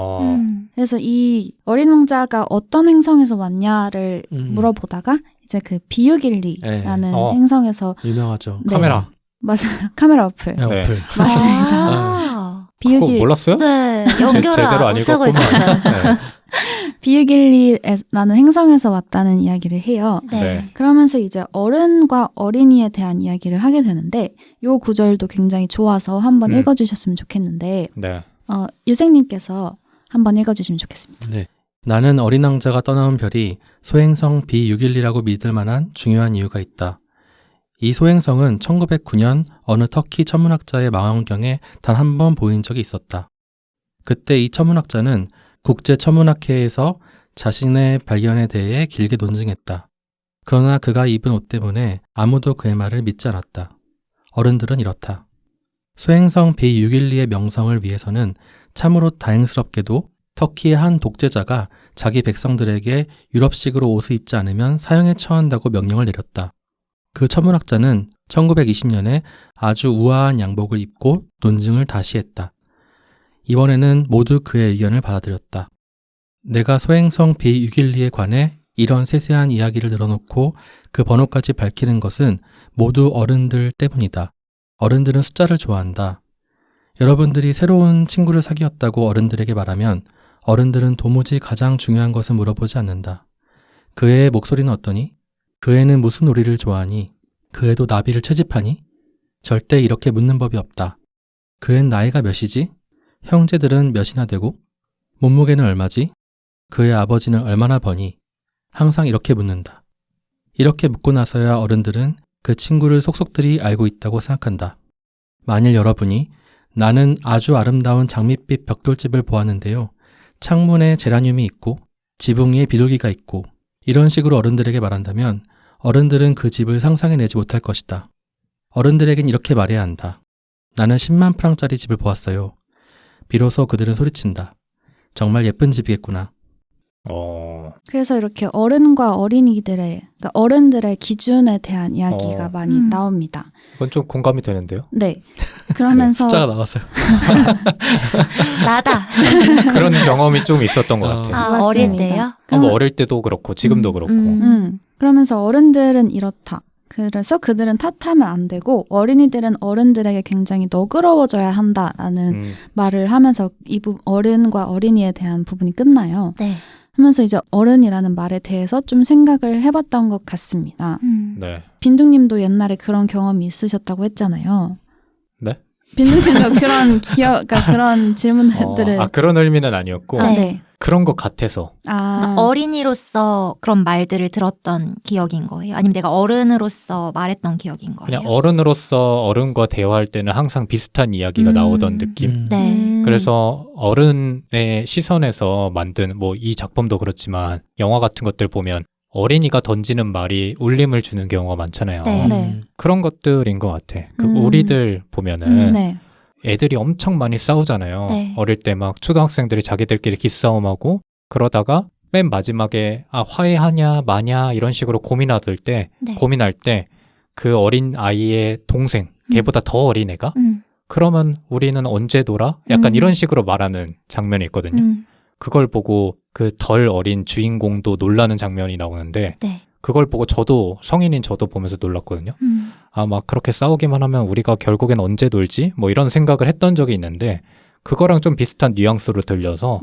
그래서 이 어린 왕자가 어떤 행성에서 왔냐를 물어보다가 이제 그 비유길리라는 네. 행성에서 유명하죠. 네. 카메라. 맞아요. 카메라 어플. 네, 어플. 맞습니다. 그거 비유길 몰랐어요? 네, 연결을 제대로 안 못하고 읽었구만. 있었어요. 네. 비유길리라는 행성에서 왔다는 이야기를 해요. 네. 그러면서 이제 어른과 어린이에 대한 이야기를 하게 되는데 요 구절도 굉장히 좋아서 한번 읽어주셨으면 좋겠는데 네. 유생님께서 한번 읽어주시면 좋겠습니다. 네. 나는 어린 왕자가 떠나온 별이 소행성 B612라고 믿을 만한 중요한 이유가 있다. 이 소행성은 1909년 어느 터키 천문학자의 망원경에 단 한 번 보인 적이 있었다. 그때 이 천문학자는 국제천문학회에서 자신의 발견에 대해 길게 논증했다. 그러나 그가 입은 옷 때문에 아무도 그의 말을 믿지 않았다. 어른들은 이렇다. 소행성 B612의 명성을 위해서는 참으로 다행스럽게도 터키의 한 독재자가 자기 백성들에게 유럽식으로 옷을 입지 않으면 사형에 처한다고 명령을 내렸다. 그 천문학자는 1920년에 아주 우아한 양복을 입고 논증을 다시 했다. 이번에는 모두 그의 의견을 받아들였다. 내가 소행성 B612에 관해 이런 세세한 이야기를 늘어놓고 그 번호까지 밝히는 것은 모두 어른들 때문이다. 어른들은 숫자를 좋아한다. 여러분들이 새로운 친구를 사귀었다고 어른들에게 말하면 어른들은 도무지 가장 중요한 것을 물어보지 않는다. 그 애의 목소리는 어떠니? 그 애는 무슨 놀이를 좋아하니? 그 애도 나비를 채집하니? 절대 이렇게 묻는 법이 없다. 그 애는 나이가 몇이지? 형제들은 몇이나 되고 몸무게는 얼마지? 그의 아버지는 얼마나 버니? 항상 이렇게 묻는다. 이렇게 묻고 나서야 어른들은 그 친구를 속속들이 알고 있다고 생각한다. 만일 여러분이 나는 아주 아름다운 장밋빛 벽돌집을 보았는데요. 창문에 제라늄이 있고 지붕 위에 비둘기가 있고 이런 식으로 어른들에게 말한다면 어른들은 그 집을 상상해내지 못할 것이다. 어른들에겐 이렇게 말해야 한다. 나는 10만 프랑짜리 집을 보았어요. 비로소 그들은 소리친다. 정말 예쁜 집이겠구나. 그래서 이렇게 어른과 어린이들의, 그러니까 어른들의 기준에 대한 이야기가 많이 나옵니다. 이건 좀 공감이 되는데요. 네. 그러면서 숫자가 나왔어요. 나다. 그런 경험이 좀 있었던 것 같아요. 아, 맞습니다. 어릴 때요? 뭐 어릴 때도 그렇고 지금도 그렇고. 그러면서 어른들은 이렇다. 그래서 그들은 탓하면 안 되고 어린이들은 어른들에게 굉장히 너그러워져야 한다라는 말을 하면서 어른과 어린이에 대한 부분이 끝나요. 네. 하면서 이제 어른이라는 말에 대해서 좀 생각을 해봤던 것 같습니다. 네. 빈둥님도 옛날에 그런 경험이 있으셨다고 했잖아요. 네? 빈둥님도 그런 그러니까 그런 질문들을 그런 의미는 아니었고 네. 그런 것 같아서. 그러니까 어린이로서 그런 말들을 들었던 기억인 거예요? 아니면 내가 어른으로서 말했던 기억인 거예요? 그냥 어른으로서 어른과 대화할 때는 항상 비슷한 이야기가 나오던 느낌. 네. 그래서 어른의 시선에서 만든 뭐 이 작품도 그렇지만 영화 같은 것들 보면 어린이가 던지는 말이 울림을 주는 경우가 많잖아요. 네. 네. 그런 것들인 것 같아. 그 우리들 보면은 네. 애들이 엄청 많이 싸우잖아요. 네. 어릴 때 막 초등학생들이 자기들끼리 기싸움하고 그러다가 맨 마지막에 화해하냐 마냐 이런 식으로 고민할 때 그 어린 아이의 동생 걔보다 더 어린 애가 그러면 우리는 언제 놀아? 약간 이런 식으로 말하는 장면이 있거든요. 그걸 보고 그 덜 어린 주인공도 놀라는 장면이 나오는데 네. 그걸 보고 저도 성인인 저도 보면서 놀랐거든요. 막 그렇게 싸우기만 하면 우리가 결국엔 언제 놀지? 뭐 이런 생각을 했던 적이 있는데 그거랑 좀 비슷한 뉘앙스로 들려서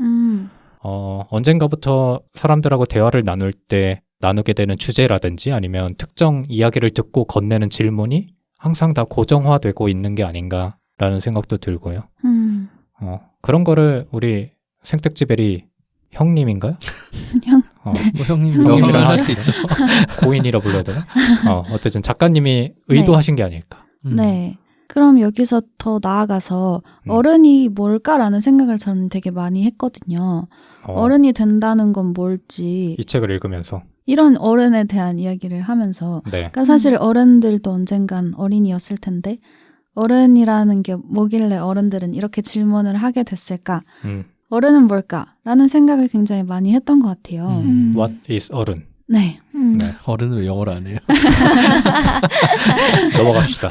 언젠가부터 사람들하고 대화를 나눌 때 나누게 되는 주제라든지 아니면 특정 이야기를 듣고 건네는 질문이 항상 다 고정화되고 있는 게 아닌가라는 생각도 들고요. 그런 거를 우리 생택지베리 형님인가요? 뭐 형님이라 형님이라 할 수 있죠. 고인이라 불러야 되나? 어쨌든 작가님이 의도하신 게 아닐까. 네. 그럼 여기서 더 나아가서 어른이 뭘까라는 생각을 저는 되게 많이 했거든요. 어른이 된다는 건 뭘지. 이 책을 읽으면서. 이런 어른에 대한 이야기를 하면서. 네. 그러니까 사실 어른들도 언젠간 어린이였을 텐데 어른이라는 게 뭐길래 어른들은 이렇게 질문을 하게 됐을까? 어른은 뭘까? 라는 생각을 굉장히 많이 했던 것 같아요. What is 어른? 네. 네. 어른은 왜 영어를 안 해요? 넘어갑시다.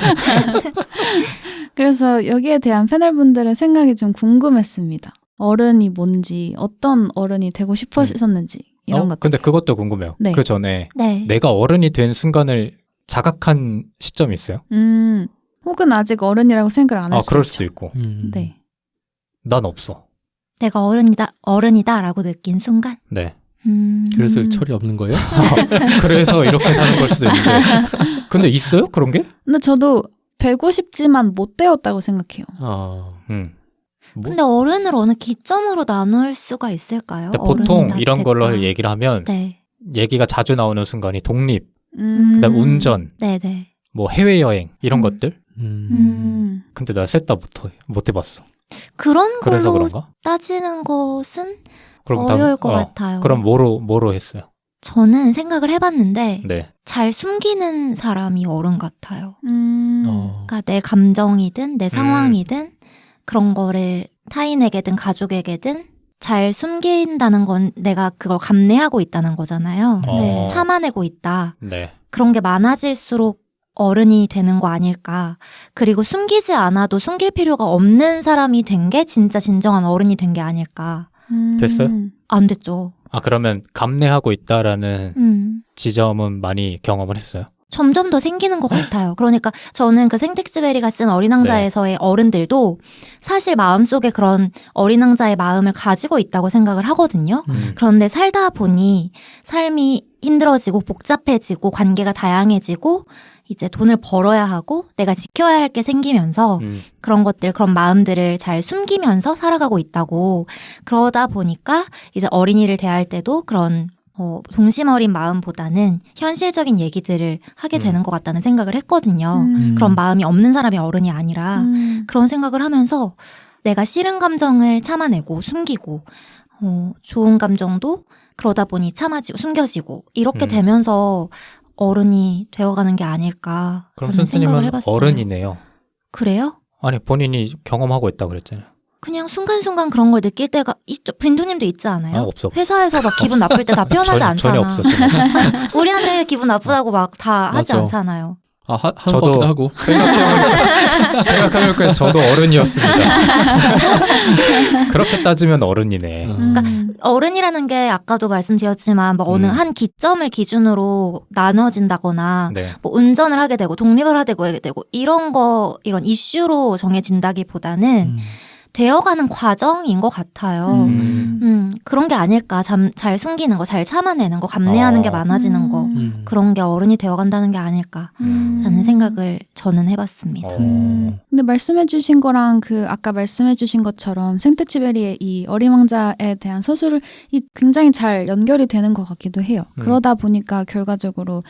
그래서 여기에 대한 패널분들의 생각이 좀 궁금했습니다. 어른이 뭔지, 어떤 어른이 되고 싶으셨는지 이런 것들. 근데 그것도 궁금해요. 네. 그 전에 네. 내가 어른이 된 순간을 자각한 시점이 있어요? 혹은 아직 어른이라고 생각을 안 할 수도 그럴 있죠. 수도 있고. 네. 난 없어. 내가 어른이다라고 느낀 순간. 네. 그래서 철이 없는 거예요? 그래서 이렇게 사는 걸 수도 있는데. 근데 있어요? 그런 게? 근데 저도 되고 싶지만 못 되었다고 생각해요. 뭐? 근데 어른을 어느 기점으로 나눌 수가 있을까요? 보통 어른이 이런 됐다. 걸로 얘기를 하면 네. 얘기가 자주 나오는 순간이 독립, 그다음 운전, 네네. 뭐 해외여행 이런 것들. 근데 나 셋 다 못 해봤어. 그런 그래서 걸로 그런가? 따지는 것은 그럼 어려울 것 같아요. 그럼 뭐로 했어요? 저는 생각을 해봤는데 네. 잘 숨기는 사람이 어른 같아요. 어. 그러니까 내 감정이든 내 상황이든 그런 거를 타인에게든 가족에게든 잘 숨긴다는 건 내가 그걸 감내하고 있다는 거잖아요. 네. 참아내고 있다. 네. 그런 게 많아질수록 어른이 되는 거 아닐까. 그리고 숨기지 않아도 숨길 필요가 없는 사람이 된 게 진짜 진정한 어른이 된 게 아닐까. 됐어요? 안 됐죠. 그러면 감내하고 있다라는 지점은 많이 경험을 했어요? 점점 더 생기는 것 같아요. 그러니까 저는 그 생텍스베리가 쓴 어린 왕자에서의 어른들도 사실 마음속에 그런 어린 왕자의 마음을 가지고 있다고 생각을 하거든요. 그런데 살다 보니 삶이 힘들어지고 복잡해지고 관계가 다양해지고 이제 돈을 벌어야 하고 내가 지켜야 할 게 생기면서 그런 것들, 그런 마음들을 잘 숨기면서 살아가고 있다고. 그러다 보니까 이제 어린이를 대할 때도 그런 동심 어린 마음보다는 현실적인 얘기들을 하게 되는 것 같다는 생각을 했거든요. 그런 마음이 없는 사람이 어른이 아니라 그런 생각을 하면서 내가 싫은 감정을 참아내고 숨기고 좋은 감정도 그러다 보니 참아지고 숨겨지고 이렇게 되면서 어른이 되어가는 게 아닐까 그럼 하는 생각을 순수님은 해봤어요. 어른이네요. 그래요? 아니 본인이 경험하고 있다고 그랬잖아요. 그냥 순간순간 그런 걸 느낄 때가 있죠. 빈두님도 있지 않아요? 아, 없어. 회사에서 막 기분 나쁠 때 다 표현하지 않잖아. 전혀 없어. 전혀. 우리한테 기분 나쁘다고 막 다 하지 맞아. 않잖아요. 하는 것 같기도 하고. 생각해보니까 저도 어른이었습니다. 그렇게 따지면 어른이네. 그러니까 어른이라는 게 아까도 말씀드렸지만 뭐 어느 한 기점을 기준으로 나눠진다거나 네. 뭐 운전을 하게 되고 독립을 하게 되고 이런 이슈로 정해진다기보다는 되어가는 과정인 것 같아요. 그런 게 아닐까. 잘 숨기는 거, 잘 참아내는 거, 감내하는 게 많아지는 거. 그런 게 어른이 되어간다는 게 아닐까라는 생각을 저는 해봤습니다. 근데 말씀해주신 거랑 아까 말씀해주신 것처럼 생테치베리의 이 어린 왕자에 대한 서술이 굉장히 잘 연결이 되는 것 같기도 해요. 그러다 보니까 결과적으로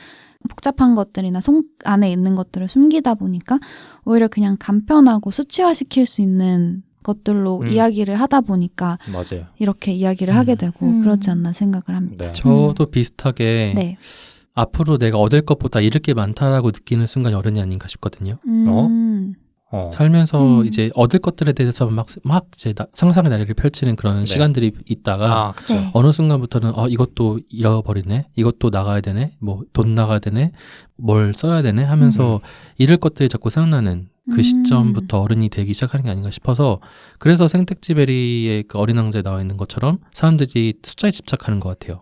복잡한 것들이나 속 안에 있는 것들을 숨기다 보니까 오히려 그냥 간편하고 수치화시킬 수 있는 것들로 이야기를 하다 보니까 맞아요. 이렇게 이야기를 하게 되고 그렇지 않나 생각을 합니다. 네. 저도 비슷하게 네. 앞으로 내가 얻을 것보다 잃을 게 많다라고 느끼는 순간이 어른이 아닌가 싶거든요. 살면서 이제 얻을 것들에 대해서 막 이제 상상의 나래를 펼치는 그런 네. 시간들이 있다가 그쵸. 네. 어느 순간부터는 이것도 잃어버리네, 이것도 나가야 되네, 뭐 돈 나가야 되네, 뭘 써야 되네 하면서 잃을 것들이 자꾸 생각나는 그 시점부터 어른이 되기 시작하는 게 아닌가 싶어서 그래서 생텍쥐베리의 그 어린 왕자에 나와 있는 것처럼 사람들이 숫자에 집착하는 것 같아요.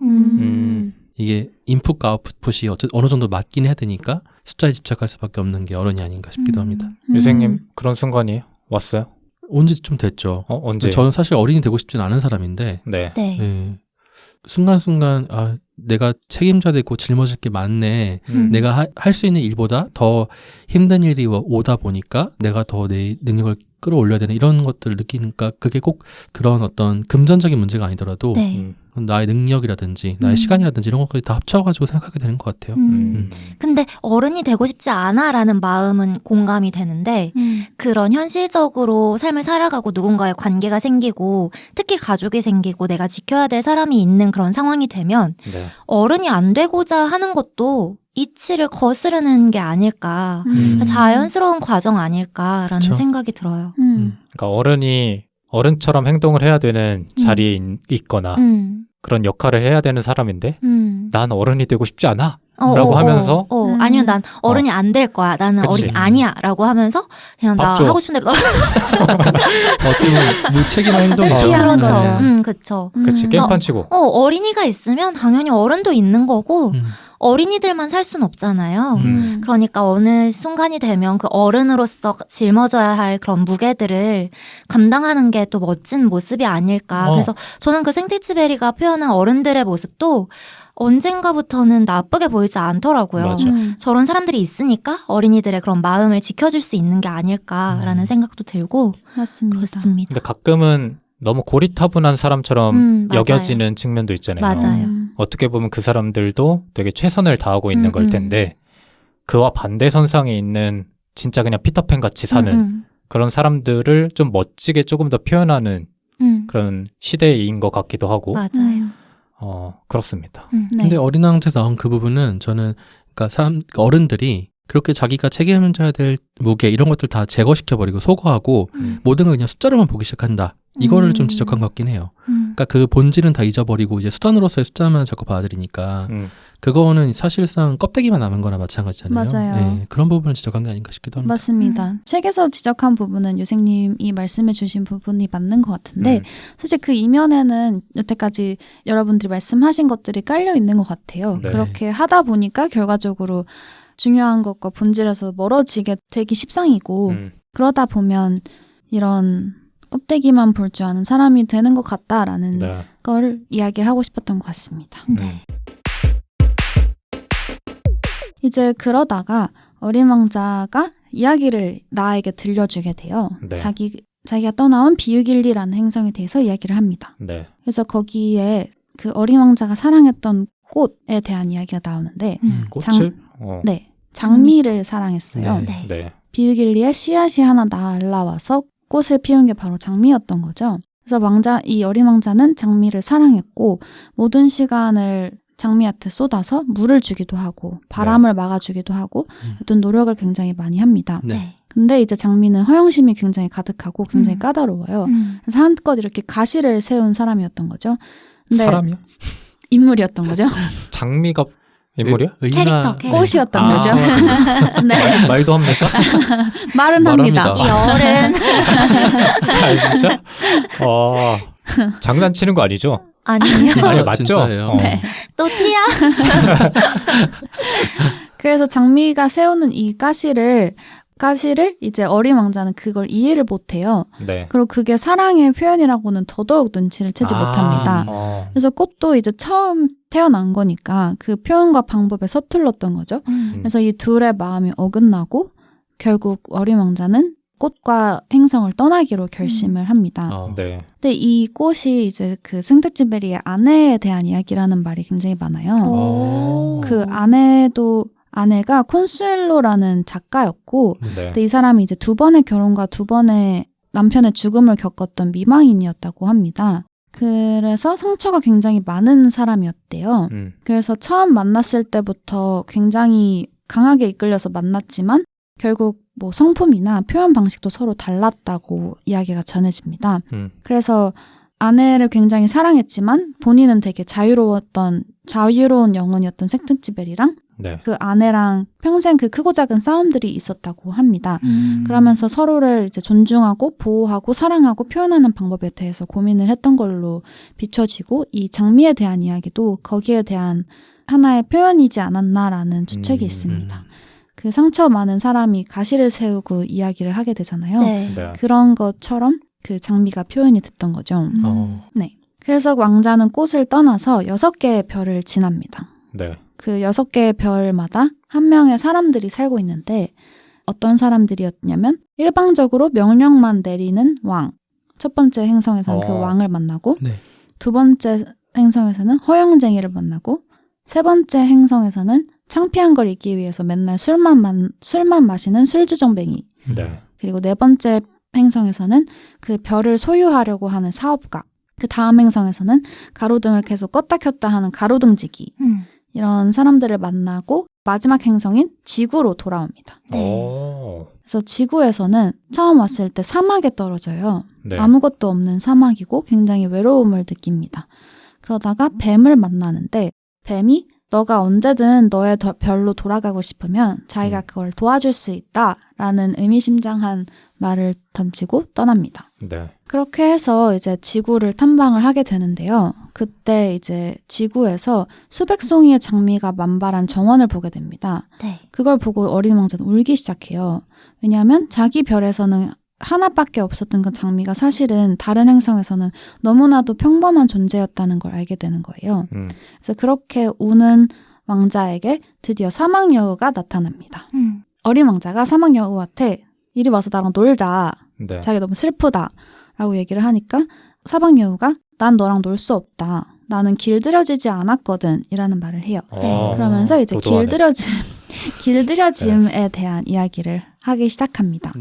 이게 인풋과 아웃풋이 어느 정도 맞긴 해야 되니까 숫자에 집착할 수밖에 없는 게 어른이 아닌가 싶기도 합니다. 유생님 그런 순간이 왔어요? 온 지 좀 됐죠. 언제? 저는 사실 어린이 되고 싶진 않은 사람인데 네. 네. 예. 순간순간 내가 책임져야 되고 짊어질 게 많네. 내가 할 수 있는 일보다 더 힘든 일이 오다 보니까 내가 더 내 능력을 끌어올려야 되는 이런 것들을 느끼니까 그게 꼭 그런 어떤 금전적인 문제가 아니더라도 네. 나의 능력이라든지 나의 시간이라든지 이런 것까지 다 합쳐가지고 생각하게 되는 것 같아요. 근데 어른이 되고 싶지 않아라는 마음은 공감이 되는데 그런 현실적으로 삶을 살아가고 누군가의 관계가 생기고 특히 가족이 생기고 내가 지켜야 될 사람이 있는 그런 상황이 되면 네. 어른이 안 되고자 하는 것도 이치를 거스르는 게 아닐까. 자연스러운 과정 아닐까라는 그쵸. 생각이 들어요. 그러니까 어른이 어른처럼 행동을 해야 되는 자리에 있거나 그런 역할을 해야 되는 사람인데 난 어른이 되고 싶지 않아 라고 하면서 아니면 난 어른이 안 될 거야. 나는 그치. 어른이 아니야 라고 하면서 그냥 나 밥 줘. 하고 싶은 대로 어떻게 보면 무책임한 행동이죠. 그렇죠. 맞아요. 그쵸. 그치 게임판 치고 어린이가 있으면 당연히 어른도 있는 거고 어린이들만 살 순 없잖아요. 그러니까 어느 순간이 되면 그 어른으로서 짊어져야 할 그런 무게들을 감당하는 게 또 멋진 모습이 아닐까. 그래서 저는 그 생텍쥐베리가 표현한 어른들의 모습도 언젠가부터는 나쁘게 보이지 않더라고요. 맞아. 저런 사람들이 있으니까 어린이들의 그런 마음을 지켜줄 수 있는 게 아닐까라는 생각도 들고 맞습니다. 그렇습니다. 근데 가끔은 너무 고리타분한 사람처럼 맞아요. 여겨지는 측면도 있잖아요. 맞아요. 어떻게 보면 그 사람들도 되게 최선을 다하고 있는 걸 텐데 그와 반대선상에 있는 진짜 그냥 피터팬 같이 사는 그런 사람들을 좀 멋지게 조금 더 표현하는 그런 시대인 것 같기도 하고 맞아요. 그렇습니다. 네. 근데 어린 왕자에서 나온 그 부분은 저는 그러니까 어른들이 그렇게 자기가 책임져야 될 무게 이런 것들 다 제거시켜버리고 소거하고 모든 걸 그냥 숫자로만 보기 시작한다. 이거를 좀 지적한 것 같긴 해요. 그러니까 그 본질은 다 잊어버리고 이제 수단으로서의 숫자만 자꾸 받아들이니까 그거는 사실상 껍데기만 남은 거나 마찬가지잖아요. 맞아요. 네, 그런 부분을 지적한 게 아닌가 싶기도 합니다. 맞습니다. 책에서 지적한 부분은 유생님이 말씀해 주신 부분이 맞는 것 같은데 사실 그 이면에는 여태까지 여러분들이 말씀하신 것들이 깔려 있는 것 같아요. 네. 그렇게 하다 보니까 결과적으로 중요한 것과 본질에서 멀어지게 되기 십상이고 그러다 보면 이런 껍데기만 볼 줄 아는 사람이 되는 것 같다라는 네. 걸 이야기하고 싶었던 것 같습니다. 이제 그러다가 어린 왕자가 이야기를 나에게 들려주게 돼요. 네. 자기가 떠나온 비유길리라는 행성에 대해서 이야기를 합니다. 네. 그래서 거기에 그 어린 왕자가 사랑했던 꽃에 대한 이야기가 나오는데 꽃을? 네, 장미를 사랑했어요. 네. 네. 비유길리에 씨앗이 하나 날라와서 꽃을 피운 게 바로 장미였던 거죠. 그래서 이 어린 왕자는 장미를 사랑했고 모든 시간을 장미한테 쏟아서 물을 주기도 하고 바람을 막아주기도 하고 어떤 노력을 굉장히 많이 합니다. 네. 근데 이제 장미는 허영심이 굉장히 가득하고 굉장히 까다로워요. 그래서 한껏 이렇게 가시를 세운 사람이었던 거죠. 근데 사람이요? 인물이었던 거죠. 장미가 인물이요? 캐릭터. 꽃이었던 아. 거죠. 네. 말도 합니까? 말은 합니다. 말합니다. 이 어른. 아, 진짜? 장난치는 거 아니죠? 아니요. 아니, 맞죠? 진짜예요. 네. 또 티야? 그래서 장미가 세우는 이 가시를 이제 어린 왕자는 그걸 이해를 못해요. 네. 그리고 그게 사랑의 표현이라고는 더더욱 눈치를 채지 못합니다. 그래서 꽃도 이제 처음 태어난 거니까 그 표현과 방법에 서툴렀던 거죠. 그래서 이 둘의 마음이 어긋나고 결국 어린 왕자는 꽃과 행성을 떠나기로 결심을 합니다. 네. 근데 이 꽃이 이제 그 생텍쥐베리의 아내에 대한 이야기라는 말이 굉장히 많아요. 오. 그 아내가 콘수엘로라는 작가였고, 네. 근데 이 사람이 이제 2번의 결혼과 2번의 남편의 죽음을 겪었던 미망인이었다고 합니다. 그래서 상처가 굉장히 많은 사람이었대요. 그래서 처음 만났을 때부터 굉장히 강하게 이끌려서 만났지만 결국 뭐 성품이나 표현 방식도 서로 달랐다고 이야기가 전해집니다. 그래서 아내를 굉장히 사랑했지만 본인은 되게 자유로운 영혼이었던 생텍쥐베리랑 네. 그 아내랑 평생 그 크고 작은 싸움들이 있었다고 합니다. 그러면서 서로를 이제 존중하고 보호하고 사랑하고 표현하는 방법에 대해서 고민을 했던 걸로 비춰지고 이 장미에 대한 이야기도 거기에 대한 하나의 표현이지 않았나라는 추측이 있습니다. 그 상처 많은 사람이 가시를 세우고 이야기를 하게 되잖아요. 네. 네. 그런 것처럼 그 장미가 표현이 됐던 거죠. 네. 그래서 왕자는 꽃을 떠나서 6개의 별을 지납니다. 네. 그 6개의 별마다 한 명의 사람들이 살고 있는데 어떤 사람들이었냐면 일방적으로 명령만 내리는 왕. 첫 번째 행성에서는 그 왕을 만나고 네. 두 번째 행성에서는 허영쟁이를 만나고 세 번째 행성에서는 창피한 걸 잊기 위해서 맨날 술만 마시는 술주정뱅이. 네. 그리고 네 번째 행성에서는 그 별을 소유하려고 하는 사업가. 그 다음 행성에서는 가로등을 계속 껐다 켰다 하는 가로등지기. 이런 사람들을 만나고 마지막 행성인 지구로 돌아옵니다. 그래서 지구에서는 처음 왔을 때 사막에 떨어져요. 네. 아무것도 없는 사막이고 굉장히 외로움을 느낍니다. 그러다가 뱀을 만나는데 뱀이 너가 언제든 너의 별로 돌아가고 싶으면 자기가 그걸 도와줄 수 있다라는 의미심장한 말을 던지고 떠납니다. 네. 그렇게 해서 이제 지구를 탐방을 하게 되는데요. 그때 이제 지구에서 수백 송이의 장미가 만발한 정원을 보게 됩니다. 네. 그걸 보고 어린 왕자는 울기 시작해요. 왜냐하면 자기 별에서는 하나밖에 없었던 그 장미가 사실은 다른 행성에서는 너무나도 평범한 존재였다는 걸 알게 되는 거예요. 그래서 그렇게 우는 왕자에게 드디어 사막여우가 나타납니다. 어린 왕자가 사막여우한테 이리 와서 나랑 놀자. 네. 자기 너무 슬프다. 라고 얘기를 하니까 사막여우가 난 너랑 놀 수 없다. 나는 길들여지지 않았거든. 이라는 말을 해요. 그러면서 이제 길들여짐에 대한 이야기를 하기 시작합니다.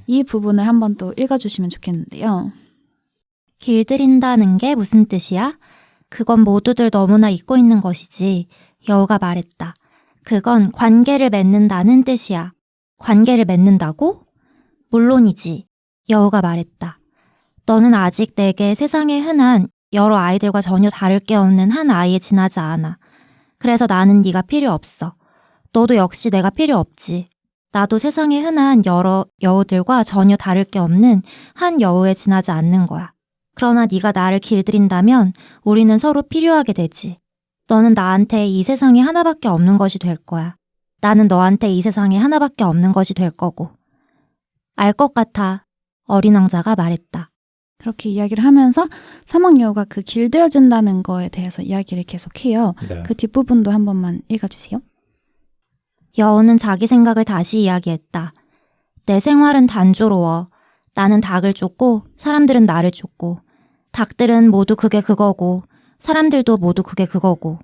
이 부분을 한번 또 읽어주시면 좋겠는데요. 길들인다는 게 무슨 뜻이야? 그건 모두들 너무나 잊고 있는 것이지. 여우가 말했다. 그건 관계를 맺는다는 뜻이야. 관계를 맺는다고? 물론이지. 여우가 말했다. 너는 아직 내게 세상에 흔한 여러 아이들과 전혀 다를 게 없는 한 아이에 지나지 않아. 그래서 나는 네가 필요 없어. 너도 역시 내가 필요 없지. 나도 세상에 흔한 여러 여우들과 전혀 다를 게 없는 한 여우에 지나지 않는 거야. 그러나 네가 나를 길들인다면 우리는 서로 필요하게 되지. 너는 나한테 이 세상에 하나밖에 없는 것이 될 거야. 나는 너한테 이 세상에 하나밖에 없는 것이 될 거고. 알 것 같아. 어린 왕자가 말했다. 그렇게 이야기를 하면서 사막여우가 그 길들여진다는 거에 대해서 이야기를 계속해요. 네. 그 뒷부분도 한 번만 읽어주세요. 여우는 자기 생각을 다시 이야기했다. 내 생활은 단조로워. 나는 닭을 쫓고 사람들은 나를 쫓고 닭들은 모두 그게 그거고 사람들도 모두 그게 그거고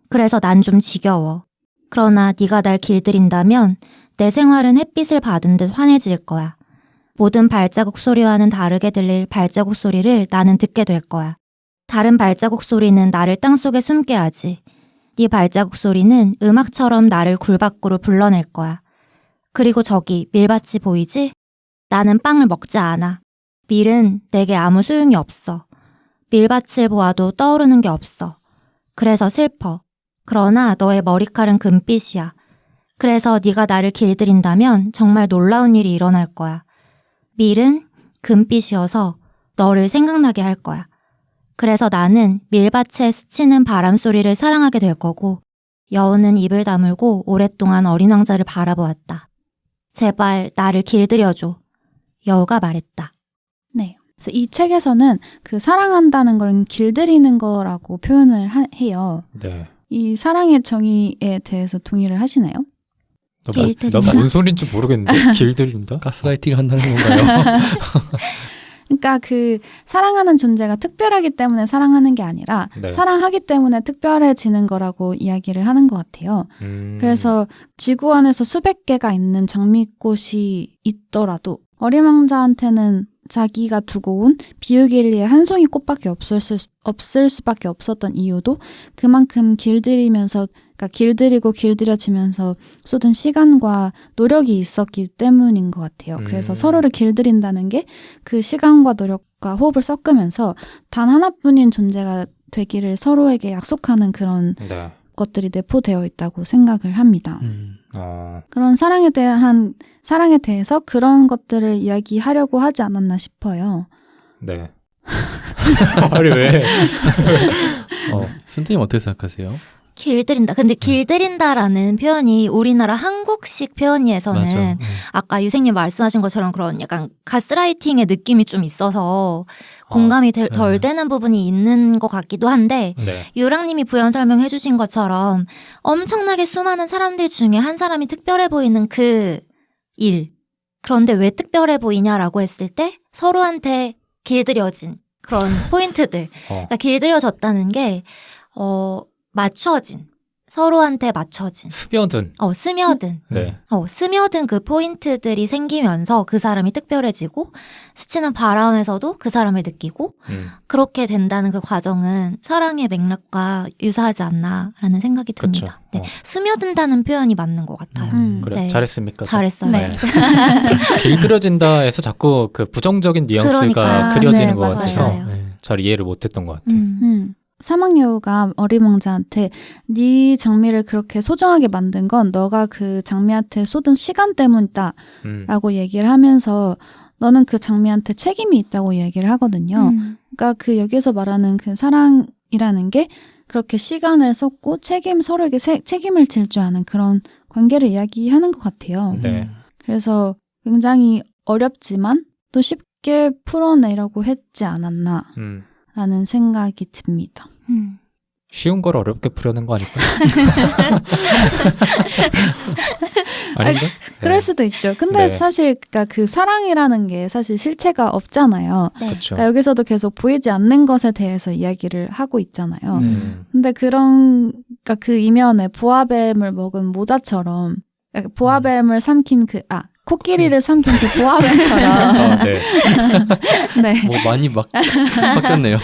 그래서 난 좀 지겨워. 그러나 네가 날 길들인다면 내 생활은 햇빛을 받은 듯 환해질 거야. 모든 발자국 소리와는 다르게 들릴 발자국 소리를 나는 듣게 될 거야. 다른 발자국 소리는 나를 땅속에 숨게 하지. 네 발자국 소리는 음악처럼 나를 굴 밖으로 불러낼 거야. 그리고 저기 밀밭이 보이지? 나는 빵을 먹지 않아. 밀은 내게 아무 소용이 없어. 밀밭을 보아도 떠오르는 게 없어. 그래서 슬퍼. 그러나 너의 머리칼은 금빛이야. 그래서 네가 나를 길들인다면 정말 놀라운 일이 일어날 거야. 밀은 금빛이어서 너를 생각나게 할 거야. 그래서 나는 밀밭에 스치는 바람 소리를 사랑하게 될 거고 여우는 입을 다물고 오랫동안 어린 왕자를 바라보았다. 제발 나를 길들여줘. 여우가 말했다. 네. 그래서 이 책에서는 그 사랑한다는 걸 길들이는 거라고 표현을 해요. 네. 이 사랑의 정의에 대해서 동의를 하시나요? 나뭔 소린지 모르겠는데 길들인다? 가스라이팅 한다는 건가요? 그러니까 그 사랑하는 존재가 특별하기 때문에 사랑하는 게 아니라 네. 사랑하기 때문에 특별해지는 거라고 이야기를 하는 것 같아요. 그래서 지구 안에서 수백 개가 있는 장미꽃이 있더라도 어린 왕자한테는 자기가 두고 온 비우길리에 한 송이 꽃밖에 없을 수밖에 없었던 이유도 그만큼 길들이면서 그러니까 길들여지면서 쏟은 시간과 노력이 있었기 때문인 것 같아요. 그래서 서로를 길들인다는 게 그 시간과 노력과 호흡을 섞으면서 단 하나뿐인 존재가 되기를 서로에게 약속하는 그런 네. 것들이 내포되어 있다고 생각을 합니다. 그런 사랑에 대해서 그런 것들을 이야기하려고 하지 않았나 싶어요. 네. 아니 왜? 선생님 어떻게 생각하세요? 길들인다. 근데 길들인다라는 표현이 우리나라 한국식 표현에서는 맞아. 아까 유생님 말씀하신 것처럼 그런 약간 가스라이팅의 느낌이 좀 있어서 공감이 덜 되는 부분이 있는 것 같기도 한데 네. 유랑님이 부연 설명해 주신 것처럼 엄청나게 수많은 사람들 중에 한 사람이 특별해 보이는 그 일. 그런데 왜 특별해 보이냐라고 했을 때 서로한테 길들여진 그런 포인트들. 그러니까 길들여졌다는 게 맞춰진. 서로한테 맞춰진. 스며든. 스며든. 네. 스며든 그 포인트들이 생기면서 그 사람이 특별해지고 스치는 바람에서도 그 사람을 느끼고 그렇게 된다는 그 과정은 사랑의 맥락과 유사하지 않나라는 생각이 듭니다. 네. 스며든다는 표현이 맞는 것 같아요. 그래 네. 잘했습니까? 잘했어요. 네. 길들여진다에서 자꾸 그 부정적인 뉘앙스가 그려지는 것 같아서 잘 이해를 못했던 것 같아요. 사막여우가 어린 왕자한테 네 장미를 그렇게 소중하게 만든 건 너가 그 장미한테 쏟은 시간 때문이다 라고 얘기를 하면서 너는 그 장미한테 책임이 있다고 얘기를 하거든요. 그러니까 그 여기서 말하는 그 사랑이라는 게 그렇게 시간을 쏟고 서로에게 책임을 질 줄 아는 그런 관계를 이야기하는 것 같아요. 네. 그래서 굉장히 어렵지만 또 쉽게 풀어내려고 했지 않았나 라는 생각이 듭니다. 쉬운 걸 어렵게 풀어낸 거 아닐까? 아닌가? 그럴 수도 있죠. 근데 사실 그러니까 그 사랑이라는 게 사실 실체가 없잖아요. 그렇죠. 그러니까 여기서도 계속 보이지 않는 것에 대해서 이야기를 하고 있잖아요. 근데 그러니까 그 이면에 보아뱀을 먹은 모자처럼 보아뱀을 삼킨 코끼리를 삼킨 그 보아뱀처럼 네. 네. 뭐 많이 막 섞였네요.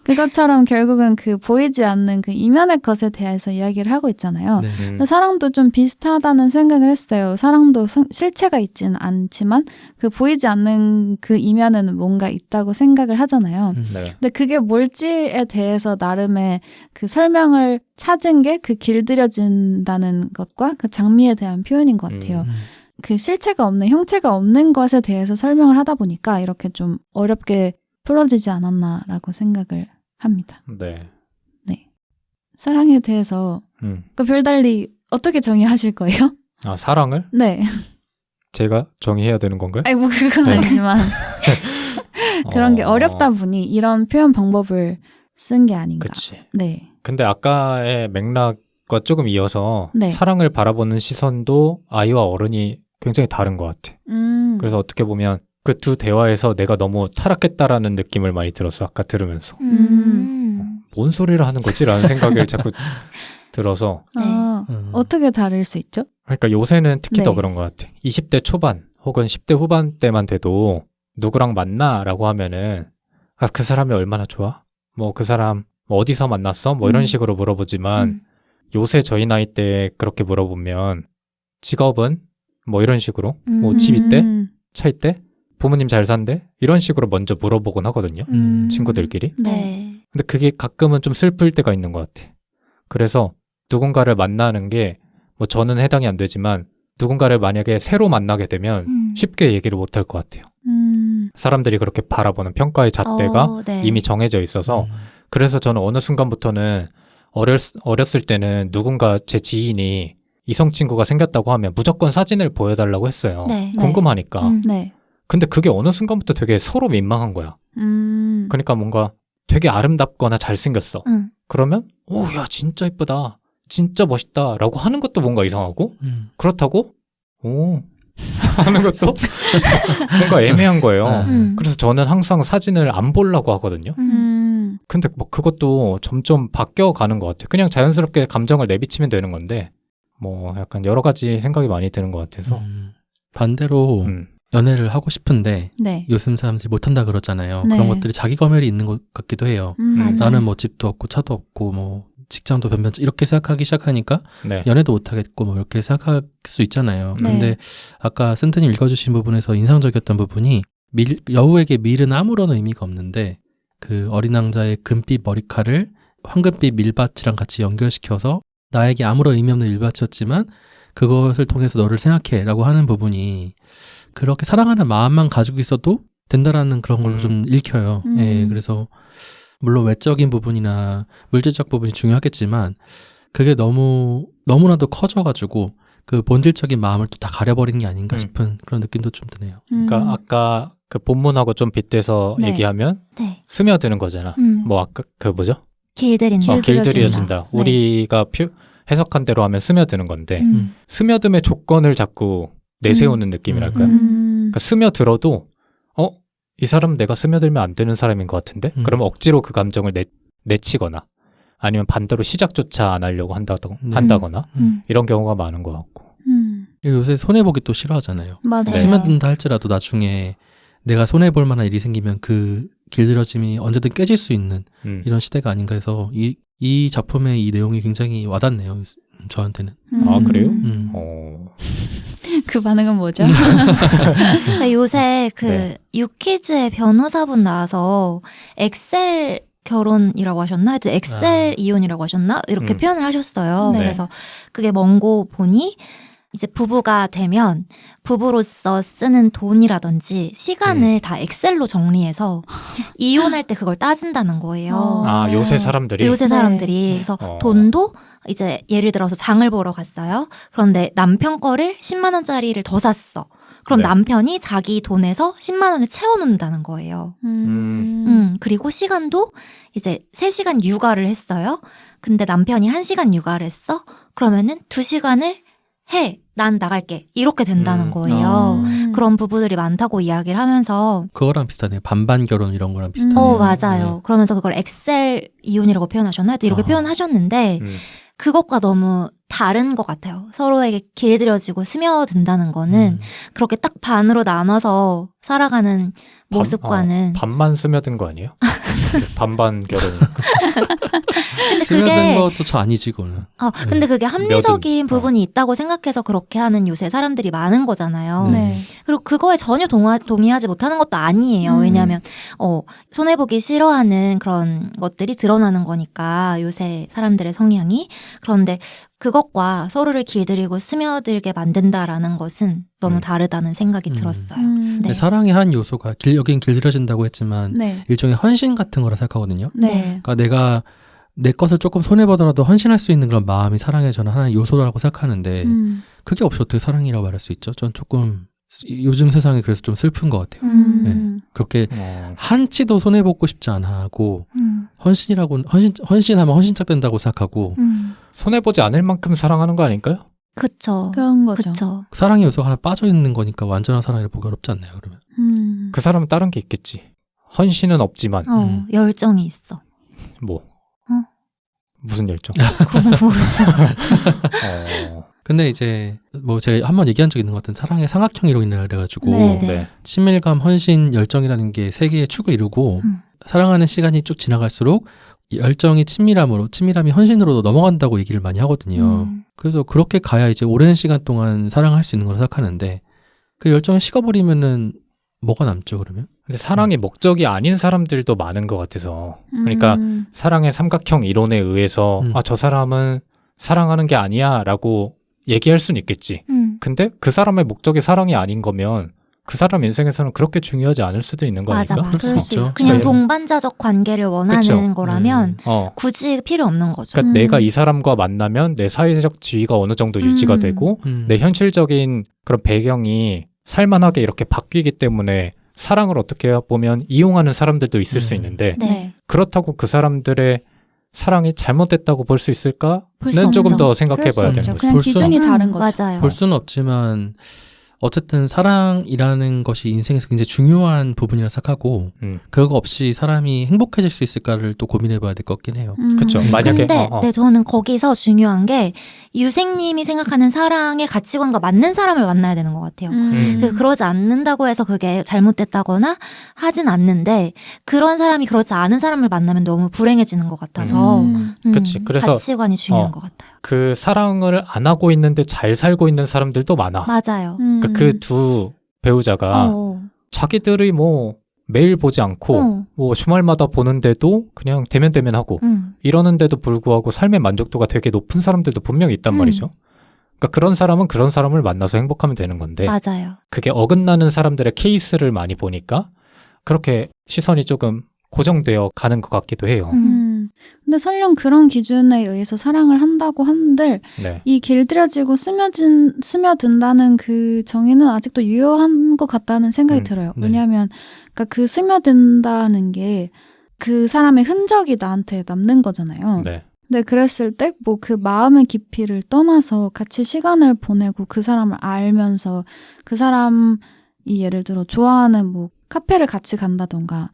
그것처럼 결국은 그 보이지 않는 그 이면의 것에 대해서 이야기를 하고 있잖아요. 네. 근데 사랑도 좀 비슷하다는 생각을 했어요. 사랑도 실체가 있지는 않지만 그 보이지 않는 그 이면에는 뭔가 있다고 생각을 하잖아요. 네. 근데 그게 뭘지에 대해서 나름의 그 설명을 찾은 게 그 길들여진다는 것과 그 장미에 대한 표현인 것 같아요. 그 실체가 없는, 형체가 없는 것에 대해서 설명을 하다 보니까 이렇게 좀 어렵게 풀어지지 않았나라고 생각을 합니다. 네. 네. 사랑에 대해서 그 별달리 어떻게 정의하실 거예요? 사랑을? 네. 제가 정의해야 되는 건가요? 아니 뭐 그건 아니지만 그런 게 어렵다 보니 이런 표현 방법을 쓴 게 아닌가. 그치. 네. 근데 아까의 맥락 과 조금 이어서 네. 사랑을 바라보는 시선도 아이와 어른이 굉장히 다른 것 같아. 그래서 어떻게 보면 그 두 대화에서 내가 너무 타락했다라는 느낌을 많이 들었어. 아까 들으면서. 뭔 소리를 하는 거지? 라는 생각을 자꾸 들어서. 어떻게 다를 수 있죠? 그러니까 요새는 특히 네. 더 그런 것 같아. 20대 초반 혹은 10대 후반 때만 돼도 누구랑 만나? 라고 하면은 아, 그 사람이 얼마나 좋아? 뭐 그 사람 뭐 어디서 만났어? 뭐 이런 식으로 물어보지만 요새 저희 나이 때 그렇게 물어보면 직업은? 뭐 이런 식으로 뭐 집 있대? 차 있대? 부모님 잘 산대? 이런 식으로 먼저 물어보곤 하거든요. 친구들끼리. 네. 근데 그게 가끔은 좀 슬플 때가 있는 것 같아. 그래서 누군가를 만나는 게 뭐 저는 해당이 안 되지만 누군가를 만약에 새로 만나게 되면 쉽게 얘기를 못 할 것 같아요. 사람들이 그렇게 바라보는 평가의 잣대가 네. 이미 정해져 있어서 그래서 저는 어느 순간부터는 어렸을 때는 누군가 제 지인이 이성 친구가 생겼다고 하면 무조건 사진을 보여달라고 했어요. 네. 궁금하니까. 네. 근데 그게 어느 순간부터 되게 서로 민망한 거야. 그러니까 뭔가 되게 아름답거나 잘생겼어. 그러면 오, 야 진짜 이쁘다. 진짜 멋있다. 라고 하는 것도 뭔가 이상하고 그렇다고 오 하는 것도 뭔가 애매한 거예요. 그래서 저는 항상 사진을 안 보려고 하거든요. 근데 뭐 그것도 점점 바뀌어가는 것 같아요. 그냥 자연스럽게 감정을 내비치면 되는 건데 뭐 약간 여러 가지 생각이 많이 드는 것 같아서 반대로 연애를 하고 싶은데 네. 요즘 사람들이 못한다 그러잖아요. 네. 그런 것들이 자기 검열이 있는 것 같기도 해요. 맞아요. 나는 뭐 집도 없고 차도 없고 뭐 직장도 변변치 이렇게 생각하기 시작하니까 네. 연애도 못하겠고 뭐 이렇게 생각할 수 있잖아요. 네. 근데 아까 센터님 읽어주신 부분에서 인상적이었던 부분이 여우에게 밀은 아무런 의미가 없는데 그 어린 왕자의 금빛 머리칼을 황금빛 밀밭이랑 같이 연결시켜서 나에게 아무런 의미 없는 밀밭이었지만 그것을 통해서 너를 생각해 라고 하는 부분이 그렇게 사랑하는 마음만 가지고 있어도 된다라는 그런 걸로 좀 읽혀요. 예, 그래서 물론 외적인 부분이나 물질적 부분이 중요하겠지만 그게 너무나도 커져가지고 그 본질적인 마음을 또 다 가려버리는 게 아닌가 싶은 그런 느낌도 좀 드네요. 그러니까 아까 그 본문하고 좀 빗대서 네. 얘기하면 네. 스며드는 거잖아. 뭐 아까 그 뭐죠? 길들인다. 길들여진다. 네. 우리가 해석한 대로 하면 스며드는 건데 스며듦의 조건을 자꾸 내세우는 느낌이랄까요? 그러니까 스며들어도 이 사람 내가 스며들면 안 되는 사람인 것 같은데? 그러면 억지로 그 감정을 내치거나 아니면 반대로 시작조차 안 하려고 한다거나 이런 경우가 많은 것 같고 요새 손해보기 또 싫어하잖아요. 맞아요. 네. 스며든다 할지라도 나중에 내가 손해볼 만한 일이 생기면 그 길들여짐이 언제든 깨질 수 있는 이런 시대가 아닌가 해서 이 작품의 이 내용이 굉장히 와닿네요. 저한테는. 아 그래요? 그 반응은 뭐죠? 근데 요새 그 네. 유키즈의 변호사분 나와서 엑셀 결혼이라고 하셨나? 하여튼 엑셀 이혼이라고 하셨나? 이렇게 표현을 하셨어요. 네. 그래서 그게 뭔고 보니 이제 부부가 되면 부부로서 쓰는 돈이라든지 시간을 다 엑셀로 정리해서 이혼할 때 그걸 따진다는 거예요. 아 요새 사람들이 요새 사람들이 네. 그래서 돈도 이제 예를 들어서 장을 보러 갔어요. 그런데 남편 거를 10만 원짜리를 더 샀어. 그럼 네. 남편이 자기 돈에서 10만 원을 채워놓는다는 거예요. 그리고 시간도 이제 3시간 육아를 했어요. 근데 남편이 1시간 육아를 했어? 그러면은 2시간을 해. 난 나갈게. 이렇게 된다는 거예요. 그런 부부들이 많다고 이야기를 하면서 그거랑 비슷하네요. 반반 결혼 이런 거랑 비슷하네요. 맞아요. 네. 그러면서 그걸 엑셀 이혼이라고 표현하셨나? 하여튼 이렇게 표현하셨는데 그것과 너무 다른 것 같아요. 서로에게 길들여지고 스며든다는 거는 그렇게 딱 반으로 나눠서 살아가는 모습과는 반만 스며든 거 아니에요? 반반 결혼이니까. 스며든 것도 저 아니지 그거는. 근데 그게 합리적인 부분이 있다고 생각해서 그렇게 하는 요새 사람들이 많은 거잖아요. 네. 그리고 그거에 전혀 동의하지 못하는 것도 아니에요. 왜냐하면 손해보기 싫어하는 그런 것들이 드러나는 거니까 요새 사람들의 성향이. 그런데 그것과 서로를 길들이고 스며들게 만든다라는 것은 너무 다르다는 생각이 들었어요. 네. 사랑의 한 요소가 여긴 길들여진다고 했지만 네. 일종의 헌신 같은 거라 생각하거든요. 네. 그러니까 내가 내 것을 조금 손해보더라도 헌신할 수 있는 그런 마음이 사랑의 저는 하나의 요소라고 생각하는데 그게 없이 어떻게 사랑이라고 말할 수 있죠? 전 조금 요즘 세상이 그래서 좀 슬픈 것 같아요. 네. 그렇게 한치도 손해보고 싶지 않아 하고 헌신하면 헌신짝 된다고 생각하고 손해보지 않을 만큼 사랑하는 거 아닐까요? 그쵸. 그런 거죠. 그쵸. 사랑의 요소가 하나 빠져 있는 거니까 완전한 사랑이라 보기 어렵지 않나요? 그러면 그 사람은 다른 게 있겠지. 헌신은 없지만 열정이 있어. 뭐 어? 무슨 열정? 그건 모르지. 근데 이제 뭐 제가 한번 얘기한 적 있는 것 같은 사랑의 삼각형 이론이라 그래가지고 네. 네. 친밀감, 헌신, 열정이라는 게 세 개의 축을 이루고 사랑하는 시간이 쭉 지나갈수록 열정이 친밀함으로, 친밀함이 헌신으로 넘어간다고 얘기를 많이 하거든요. 그래서 그렇게 가야 이제 오랜 시간 동안 사랑할 수 있는 걸 생각하는데 그 열정이 식어버리면은 뭐가 남죠, 그러면? 근데 사랑이 목적이 아닌 사람들도 많은 것 같아서 그러니까 사랑의 삼각형 이론에 의해서 저 사람은 사랑하는 게 아니야 라고 얘기할 수는 있겠지. 근데 그 사람의 목적이 사랑이 아닌 거면 그 사람 인생에서는 그렇게 중요하지 않을 수도 있는 거 맞아, 아닐까? 맞아. 그럴 수 있죠. 그냥 네. 동반자적 관계를 원하는 그쵸. 거라면 굳이 필요 없는 거죠. 그러니까 내가 이 사람과 만나면 내 사회적 지위가 어느 정도 유지가 되고 내 현실적인 그런 배경이 살만하게 이렇게 바뀌기 때문에 사랑을 어떻게 보면 이용하는 사람들도 있을 수 있는데 네. 그렇다고 그 사람들의 사랑이 잘못됐다고 볼 수 있을까는 볼수 조금 없죠. 더 생각해 봐야 되는 거죠. 그냥 볼 수- 기준이 다른 거죠. 맞아요. 볼 수는 없지만 어쨌든 사랑이라는 것이 인생에서 굉장히 중요한 부분이라 생각하고 그거 없이 사람이 행복해질 수 있을까를 또 고민해봐야 될 것 같긴 해요. 그렇죠. 만약에 근데 네, 저는 거기서 중요한 게 유생님이 생각하는 사랑의 가치관과 맞는 사람을 만나야 되는 것 같아요. 그러지 않는다고 해서 그게 잘못됐다거나 하진 않는데 그런 사람이 그렇지 않은 사람을 만나면 너무 불행해지는 것 같아서 그치. 그래서 가치관이 중요한 것 같아요. 그 사랑을 안 하고 있는데 잘 살고 있는 사람들도 많아. 맞아요. 그러니까 그 두 배우자가 자기들이 뭐 매일 보지 않고 뭐 주말마다 보는데도 그냥 대면대면하고 이러는데도 불구하고 삶의 만족도가 되게 높은 사람들도 분명히 있단 말이죠. 그러니까 그런 사람은 그런 사람을 만나서 행복하면 되는 건데 맞아요. 그게 어긋나는 사람들의 케이스를 많이 보니까 그렇게 시선이 조금 고정되어 가는 것 같기도 해요. 근데 설령 그런 기준에 의해서 사랑을 한다고 한들 네. 이 길들여지고 스며든다는 그 정의는 아직도 유효한 것 같다는 생각이 들어요. 네. 왜냐하면 그러니까 그 스며든다는 게 그 사람의 흔적이 나한테 남는 거잖아요. 네. 근데 그랬을 때 뭐 그 마음의 깊이를 떠나서 같이 시간을 보내고 그 사람을 알면서 그 사람이 예를 들어 좋아하는 뭐 카페를 같이 간다던가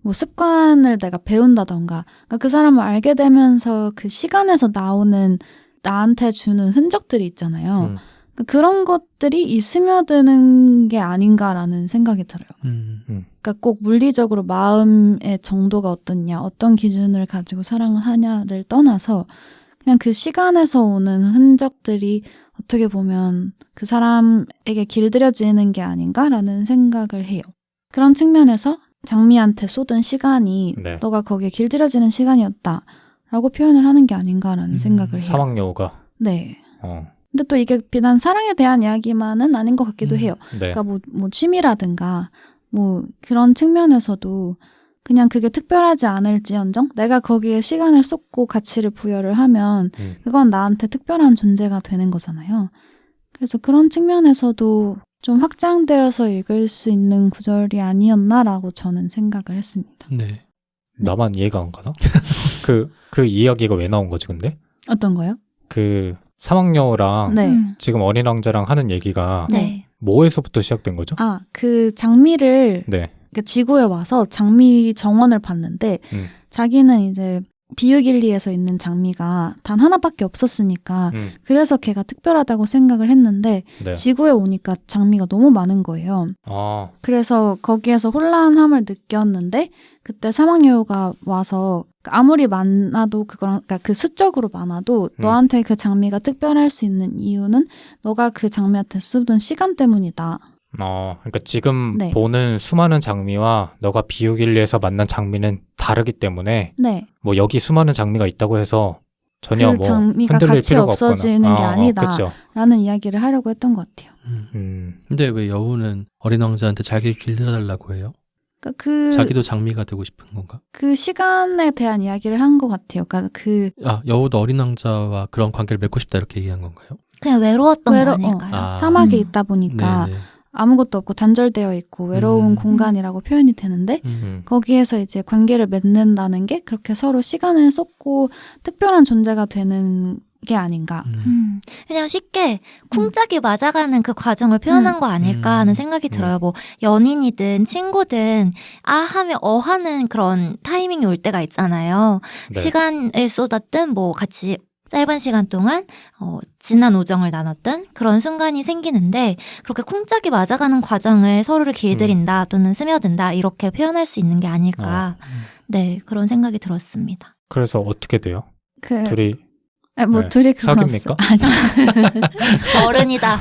뭐 습관을 내가 배운다던가 그러니까 그 사람을 알게 되면서 그 시간에서 나오는 나한테 주는 흔적들이 있잖아요. 그러니까 그런 것들이 이 스며드는 게 아닌가라는 생각이 들어요. 그러니까 꼭 물리적으로 마음의 정도가 어떻냐, 어떤 기준을 가지고 사랑을 하냐를 떠나서 그냥 그 시간에서 오는 흔적들이 어떻게 보면 그 사람에게 길들여지는 게 아닌가라는 생각을 해요. 그런 측면에서 장미한테 쏟은 시간이 네. 너가 거기에 길들여지는 시간이었다라고 표현을 하는 게 아닌가라는 생각을 해요. 사막여우가. 네. 근데 또 이게 비단 사랑에 대한 이야기만은 아닌 것 같기도 해요. 네. 그러니까 뭐 취미라든가 뭐 그런 측면에서도 그냥 그게 특별하지 않을지언정 내가 거기에 시간을 쏟고 가치를 부여를 하면 그건 나한테 특별한 존재가 되는 거잖아요. 그래서 그런 측면에서도 좀 확장되어서 읽을 수 있는 구절이 아니었나라고 저는 생각을 했습니다. 네. 나만 이해가 안 가나? 그 이야기가 왜 나온 거지 근데? 어떤 거요? 그 사막여우랑 네. 지금 어린 왕자랑 하는 얘기가 네. 뭐에서부터 시작된 거죠? 아, 그 장미를 네. 그러니까 지구에 와서 장미 정원을 봤는데 자기는 이제 비유길리에서 있는 장미가 단 하나밖에 없었으니까 그래서 걔가 특별하다고 생각을 했는데 네. 지구에 오니까 장미가 너무 많은 거예요. 아, 그래서 거기에서 혼란함을 느꼈는데 그때 사막여우가 와서 아무리 많아도 그거랑 그러니까 그 수적으로 많아도 너한테 그 장미가 특별할 수 있는 이유는 너가 그 장미한테 쏟은 시간 때문이다. 그러니까 지금 네. 보는 수많은 장미와 너가 비유길리에서 만난 장미는 다르기 때문에 네. 뭐 여기 수많은 장미가 있다고 해서 전혀 그 뭐 장미가 흔들릴 가치 필요가 없어지는 게 아니다. 그렇죠. 라는 이야기를 하려고 했던 것 같아요. 근데 왜 여우는 어린 왕자한테 자기 길들여달라고 해요? 그러니까 자기도 장미가 되고 싶은 건가? 그 시간에 대한 이야기를 한 것 같아요. 그러니까 여우도 어린 왕자와 그런 관계를 맺고 싶다 이렇게 얘기한 건가요? 그냥 외로웠던 거 아닐까요? 아. 사막에 있다 보니까 네네. 아무것도 없고 단절되어 있고 외로운 공간이라고 표현이 되는데 거기에서 이제 관계를 맺는다는 게 그렇게 서로 시간을 쏟고 특별한 존재가 되는 게 아닌가. 그냥 쉽게 쿵짝이 맞아가는 그 과정을 표현한 거 아닐까 하는 생각이 들어요. 뭐 연인이든 친구든 아 하면 하는 그런 타이밍이 올 때가 있잖아요. 네. 시간을 쏟았든 뭐 같이 짧은 시간 동안 진한 우정을 나눴던 그런 순간이 생기는데 그렇게 쿵짝이 맞아가는 과정을 서로를 길들인다 또는 스며든다 이렇게 표현할 수 있는 게 아닐까. 네, 그런 생각이 들었습니다. 그래서 어떻게 돼요? 둘이 뭐 네. 둘이 그건 사깁니까? 없어. 아니. 어른이다.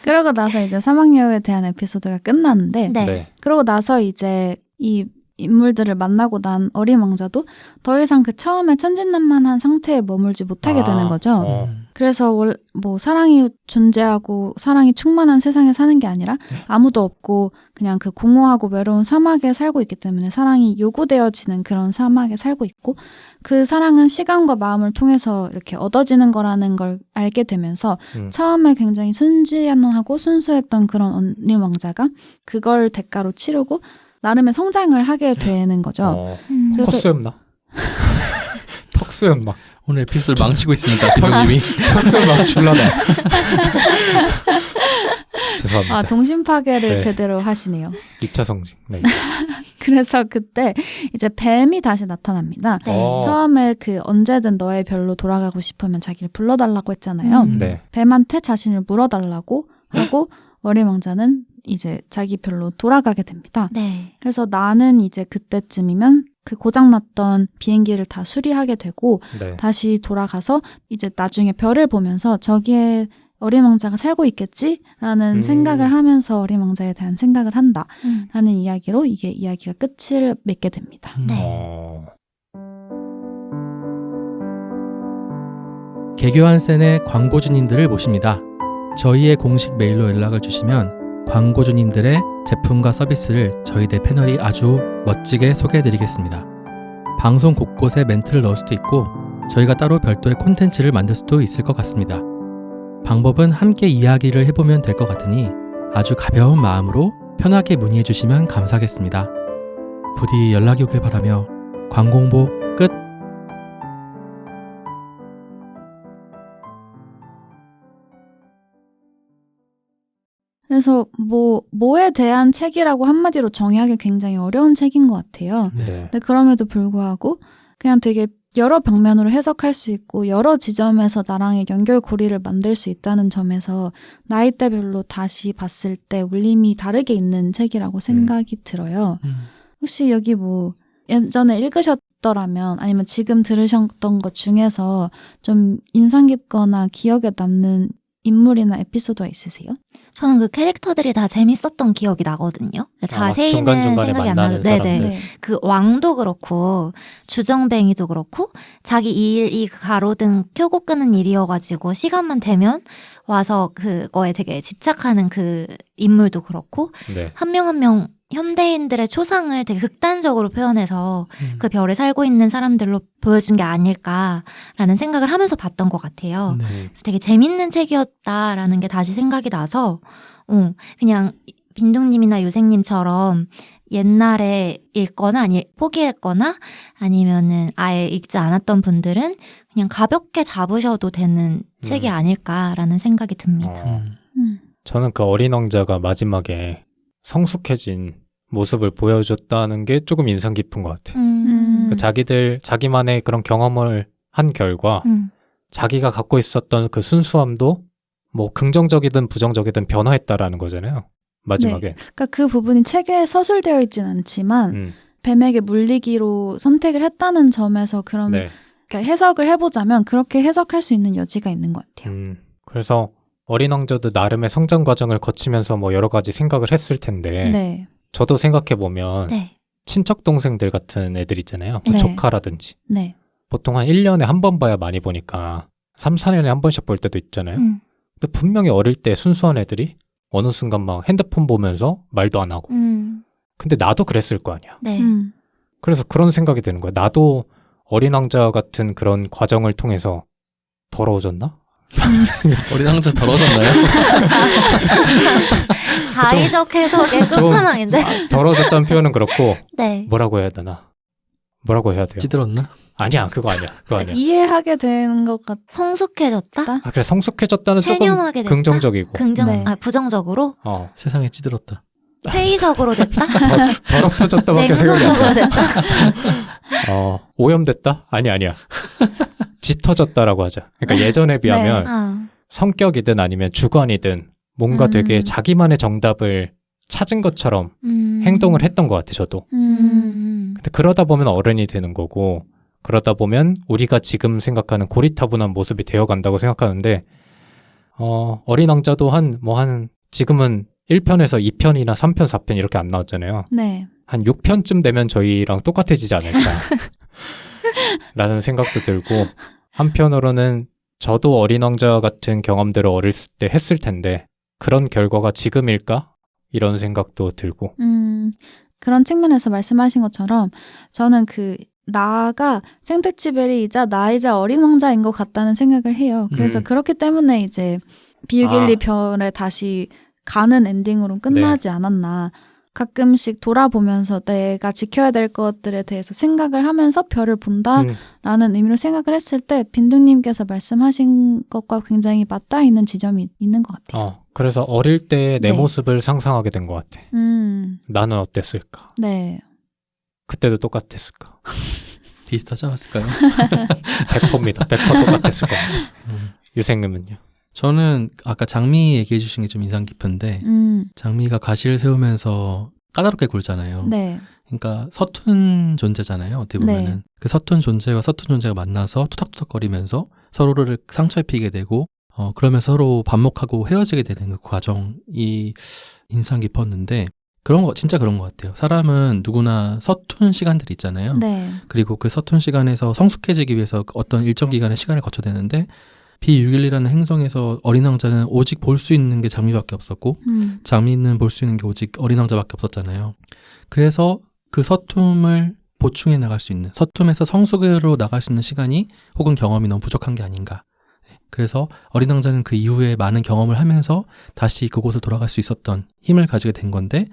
그러고 나서 이제 사막여우에 대한 에피소드가 끝났는데 네. 그러고 나서 이제 이 인물들을 만나고 난 어린 왕자도 더 이상 그 처음에 천진난만한 상태에 머물지 못하게 되는 거죠. 그래서 뭐 사랑이 존재하고 사랑이 충만한 세상에 사는 게 아니라 아무도 없고 그냥 그 공허하고 외로운 사막에 살고 있기 때문에 사랑이 요구되어지는 그런 사막에 살고 있고 그 사랑은 시간과 마음을 통해서 이렇게 얻어지는 거라는 걸 알게 되면서 처음에 굉장히 순진하고 순수했던 그런 어린 왕자가 그걸 대가로 치르고 나름의 성장을 하게 되는 거죠. 그래서 턱수염나? 턱수염 막 오늘 에피소드를 망치고 있습니다. 대표님이. 턱수염 막 줄라나. 죄송합니다. 동심 파괴를 네. 제대로 하시네요. 2차 성징. 네. 그래서 그때 이제 뱀이 다시 나타납니다. 처음에 그 언제든 너의 별로 돌아가고 싶으면 자기를 불러달라고 했잖아요. 네. 뱀한테 자신을 물어달라고 하고 어린 왕자는 이제 자기 별로 돌아가게 됩니다. 네. 그래서 나는 이제 그때쯤이면 그 고장났던 비행기를 다 수리하게 되고 네. 다시 돌아가서 이제 나중에 별을 보면서 저기에 어린 왕자가 살고 있겠지라는 생각을 하면서 어린 왕자에 대한 생각을 한다라는 이야기로 이게 이야기가 끝을 맺게 됩니다. 네. 개교한 센의 광고주님들을 모십니다. 저희의 공식 메일로 연락을 주시면 광고주님들의 제품과 서비스를 저희들 패널이 아주 멋지게 소개해드리겠습니다. 방송 곳곳에 멘트를 넣을 수도 있고 저희가 따로 별도의 콘텐츠를 만들 수도 있을 것 같습니다. 방법은 함께 이야기를 해보면 될 것 같으니 아주 가벼운 마음으로 편하게 문의해 주시면 감사하겠습니다. 부디 연락이 오길 바라며 광고 홍보 끝! 그래서 뭐에 대한 책이라고 한마디로 정의하기 굉장히 어려운 책인 것 같아요. 네. 근데 그럼에도 불구하고 그냥 되게 여러 방면으로 해석할 수 있고 여러 지점에서 나랑의 연결고리를 만들 수 있다는 점에서 나이대별로 다시 봤을 때 울림이 다르게 있는 책이라고 생각이 들어요. 혹시 여기 뭐 예전에 읽으셨더라면 아니면 지금 들으셨던 것 중에서 좀 인상 깊거나 기억에 남는 인물이나 에피소드가 있으세요? 저는 그 캐릭터들이 다 재밌었던 기억이 나거든요. 자세히는 중간중간에 생각이 안 만나는 나도. 네네. 사람들. 네. 그 왕도 그렇고 주정뱅이도 그렇고 자기 이 가로등 켜고 끄는 일이어가지고 시간만 되면 와서 그거에 되게 집착하는 그 인물도 그렇고 네. 한 명 한 명 현대인들의 초상을 되게 극단적으로 표현해서 그 별에 살고 있는 사람들로 보여준 게 아닐까라는 생각을 하면서 봤던 것 같아요. 네. 그래서 되게 재밌는 책이었다라는 게 다시 생각이 나서 그냥 빈둥님이나 유생님처럼 옛날에 읽거나 아니 포기했거나 아니면은 아예 읽지 않았던 분들은 그냥 가볍게 잡으셔도 되는 책이 아닐까라는 생각이 듭니다. 저는 그 어린 왕자가 마지막에 성숙해진 모습을 보여줬다는 게 조금 인상 깊은 것 같아요. 그 자기만의 그런 경험을 한 결과 자기가 갖고 있었던 그 순수함도 뭐 긍정적이든 부정적이든 변화했다라는 거잖아요. 마지막에. 네. 그러니까 그 부분이 책에 서술되어 있진 않지만 뱀에게 물리기로 선택을 했다는 점에서 그런 네. 그러니까 해석을 해보자면 그렇게 해석할 수 있는 여지가 있는 것 같아요. 그래서 어린 왕자도 나름의 성장 과정을 거치면서 뭐 여러 가지 생각을 했을 텐데 네. 저도 생각해보면 네. 친척 동생들 같은 애들 있잖아요. 뭐 네. 조카라든지. 네. 보통 한 1년에 한 번 봐야 많이 보니까 3, 4년에 한 번씩 볼 때도 있잖아요. 근데 분명히 어릴 때 순수한 애들이 어느 순간 막 핸드폰 보면서 말도 안 하고. 근데 나도 그랬을 거 아니야. 네. 그래서 그런 생각이 드는 거야. 나도 어린 왕자 같은 그런 과정을 통해서 더러워졌나? 어린 왕자 더러워졌나요? 자의적 해석의 끝판왕인데. 더러워졌다는 표현은 그렇고 네. 뭐라고 해야 되나? 뭐라고 해야 돼요? 찌들었나? 아니야, 그거 아니야. 이해하게 되는 것 같다. 성숙해졌다? 아, 그래, 성숙해졌다는 조금 체념하게 됐다? 긍정적이고. 네. 부정적으로? 세상에 찌들었다. 회의적으로 됐다? 더럽혀졌다밖에 생각이 안 냉소적으로 됐다? 오염됐다? 아니야. 짙어졌다라고 하자. 그러니까 예전에 비하면 아. 성격이든 아니면 주관이든 뭔가 되게 자기만의 정답을 찾은 것처럼 행동을 했던 것 같아, 저도. 근데 그러다 보면 어른이 되는 거고, 그러다 보면 우리가 지금 생각하는 고리타분한 모습이 되어간다고 생각하는데, 어린 왕자도 지금은 1편에서 2편이나 3편, 4편 이렇게 안 나왔잖아요. 네. 한 6편쯤 되면 저희랑 똑같아지지 않을까 라는 생각도 들고, 한편으로는 저도 어린 왕자 같은 경험들을 어렸을 때 했을 텐데 그런 결과가 지금일까? 이런 생각도 들고. 그런 측면에서 말씀하신 것처럼 저는 나가 생텍쥐베리이자 나이자 어린 왕자인 것 같다는 생각을 해요. 그래서 그렇기 때문에 이제 비유길리 별에 다시 가는 엔딩으로 끝나지 않았나. 가끔씩 돌아보면서 내가 지켜야 될 것들에 대해서 생각을 하면서 별을 본다라는 의미로 생각을 했을 때 빈둥님께서 말씀하신 것과 굉장히 맞닿아 있는 지점이 있는 것 같아요. 그래서 어릴 때 내 네. 모습을 상상하게 된 것 같아. 나는 어땠을까? 네. 그때도 똑같았을까? 비슷하지 않았을까요? 100%입니다. 100% 똑같았을 겁니다. 유생님은요? 저는 아까 장미 얘기해 주신 게 좀 인상 깊은데 장미가 가시를 세우면서 까다롭게 굴잖아요. 네. 그러니까 서툰 존재잖아요. 어떻게 보면은. 네. 그 서툰 존재와 서툰 존재가 만나서 투닥투닥거리면서 서로를 상처 입히게 되고 그러면서 서로 반목하고 헤어지게 되는 그 과정이 인상 깊었는데 진짜 그런 것 같아요. 사람은 누구나 서툰 시간들이 있잖아요. 네. 그리고 그 서툰 시간에서 성숙해지기 위해서 어떤 일정 기간의 시간을 거쳐야 되는데 B611이라는 행성에서 어린 왕자는 오직 볼 수 있는 게 장미밖에 없었고 장미는 볼 수 있는 게 오직 어린 왕자밖에 없었잖아요. 그래서 그 서툼을 보충해 나갈 수 있는, 서툼에서 성숙으로 나갈 수 있는 시간이 혹은 경험이 너무 부족한 게 아닌가. 그래서 어린 왕자는 그 이후에 많은 경험을 하면서 다시 그곳을 돌아갈 수 있었던 힘을 가지게 된 건데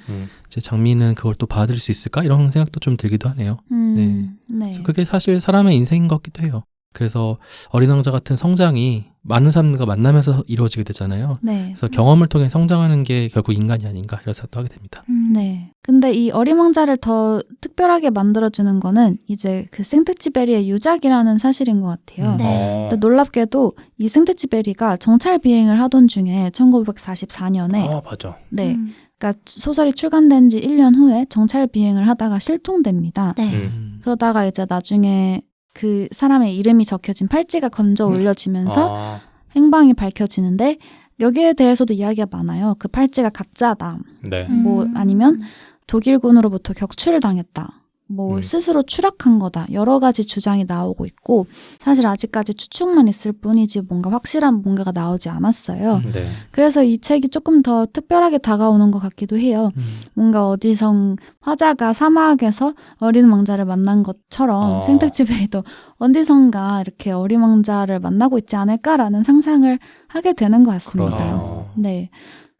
이제 장미는 그걸 또 받아들일 수 있을까? 이런 생각도 좀 들기도 하네요. 네. 그래서 그게 사실 사람의 인생인 것 같기도 해요. 그래서 어린 왕자 같은 성장이 많은 사람들과 만나면서 이루어지게 되잖아요. 네. 그래서 경험을 통해 성장하는 게 결국 인간이 아닌가 이런 생각도 하게 됩니다. 네. 근데 이 어린 왕자를 더 특별하게 만들어주는 거는 이제 그 생텍쥐베리의 유작이라는 사실인 것 같아요. 네. 근데 놀랍게도 이 생텍쥐베리가 정찰 비행을 하던 중에 1944년에 맞아. 네. 그러니까 소설이 출간된 지 1년 후에 정찰 비행을 하다가 실종됩니다. 네. 그러다가 이제 나중에 그 사람의 이름이 적혀진 팔찌가 건져 올려지면서 행방이 밝혀지는데 여기에 대해서도 이야기가 많아요. 그 팔찌가 가짜다. 네. 뭐 아니면 독일군으로부터 격추를 당했다. 뭐 스스로 추락한 거다. 여러 가지 주장이 나오고 있고 사실 아직까지 추측만 있을 뿐이지 뭔가 확실한 뭔가가 나오지 않았어요. 네. 그래서 이 책이 조금 더 특별하게 다가오는 것 같기도 해요. 뭔가 어디선 화자가 사막에서 어린 왕자를 만난 것처럼 생텍쥐베리도 어디선가 이렇게 어린 왕자를 만나고 있지 않을까라는 상상을 하게 되는 것 같습니다. 그러네요. 네.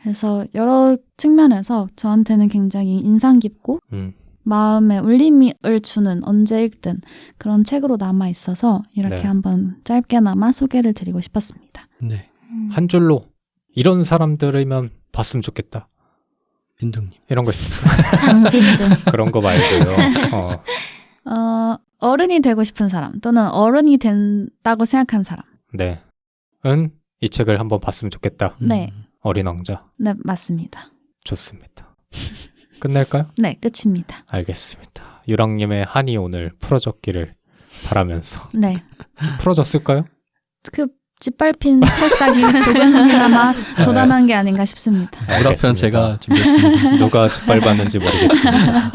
그래서 여러 측면에서 저한테는 굉장히 인상 깊고 마음에 울림을 주는 언제 읽든 그런 책으로 남아 있어서 이렇게 네. 한번 짧게나마 소개를 드리고 싶었습니다. 네. 한 줄로 이런 사람들이면 봤으면 좋겠다. 빈둥님. 이런 거 있습니다. 장빈둥. 그런 거 말고요. 어른이 되고 싶은 사람 또는 어른이 된다고 생각한 사람. 네. 이 책을 한번 봤으면 좋겠다. 네. 어린 왕자. 네, 맞습니다. 좋습니다. 끝낼까요? 네, 끝입니다. 알겠습니다. 유랑님의 한이 오늘 풀어졌기를 바라면서. 네. 풀어졌을까요? 그 짓밟힌 새싹이 조금이나마 도단한 게 아닌가 싶습니다. 문학편 제가 준비했습니다. 누가 짓밟았는지 모르겠습니다.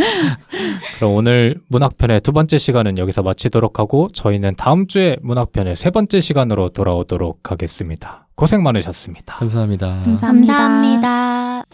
그럼 오늘 문학편의 2번째 시간은 여기서 마치도록 하고 저희는 다음 주에 문학편의 3번째 시간으로 돌아오도록 하겠습니다. 고생 많으셨습니다. 감사합니다. 감사합니다. 감사합니다.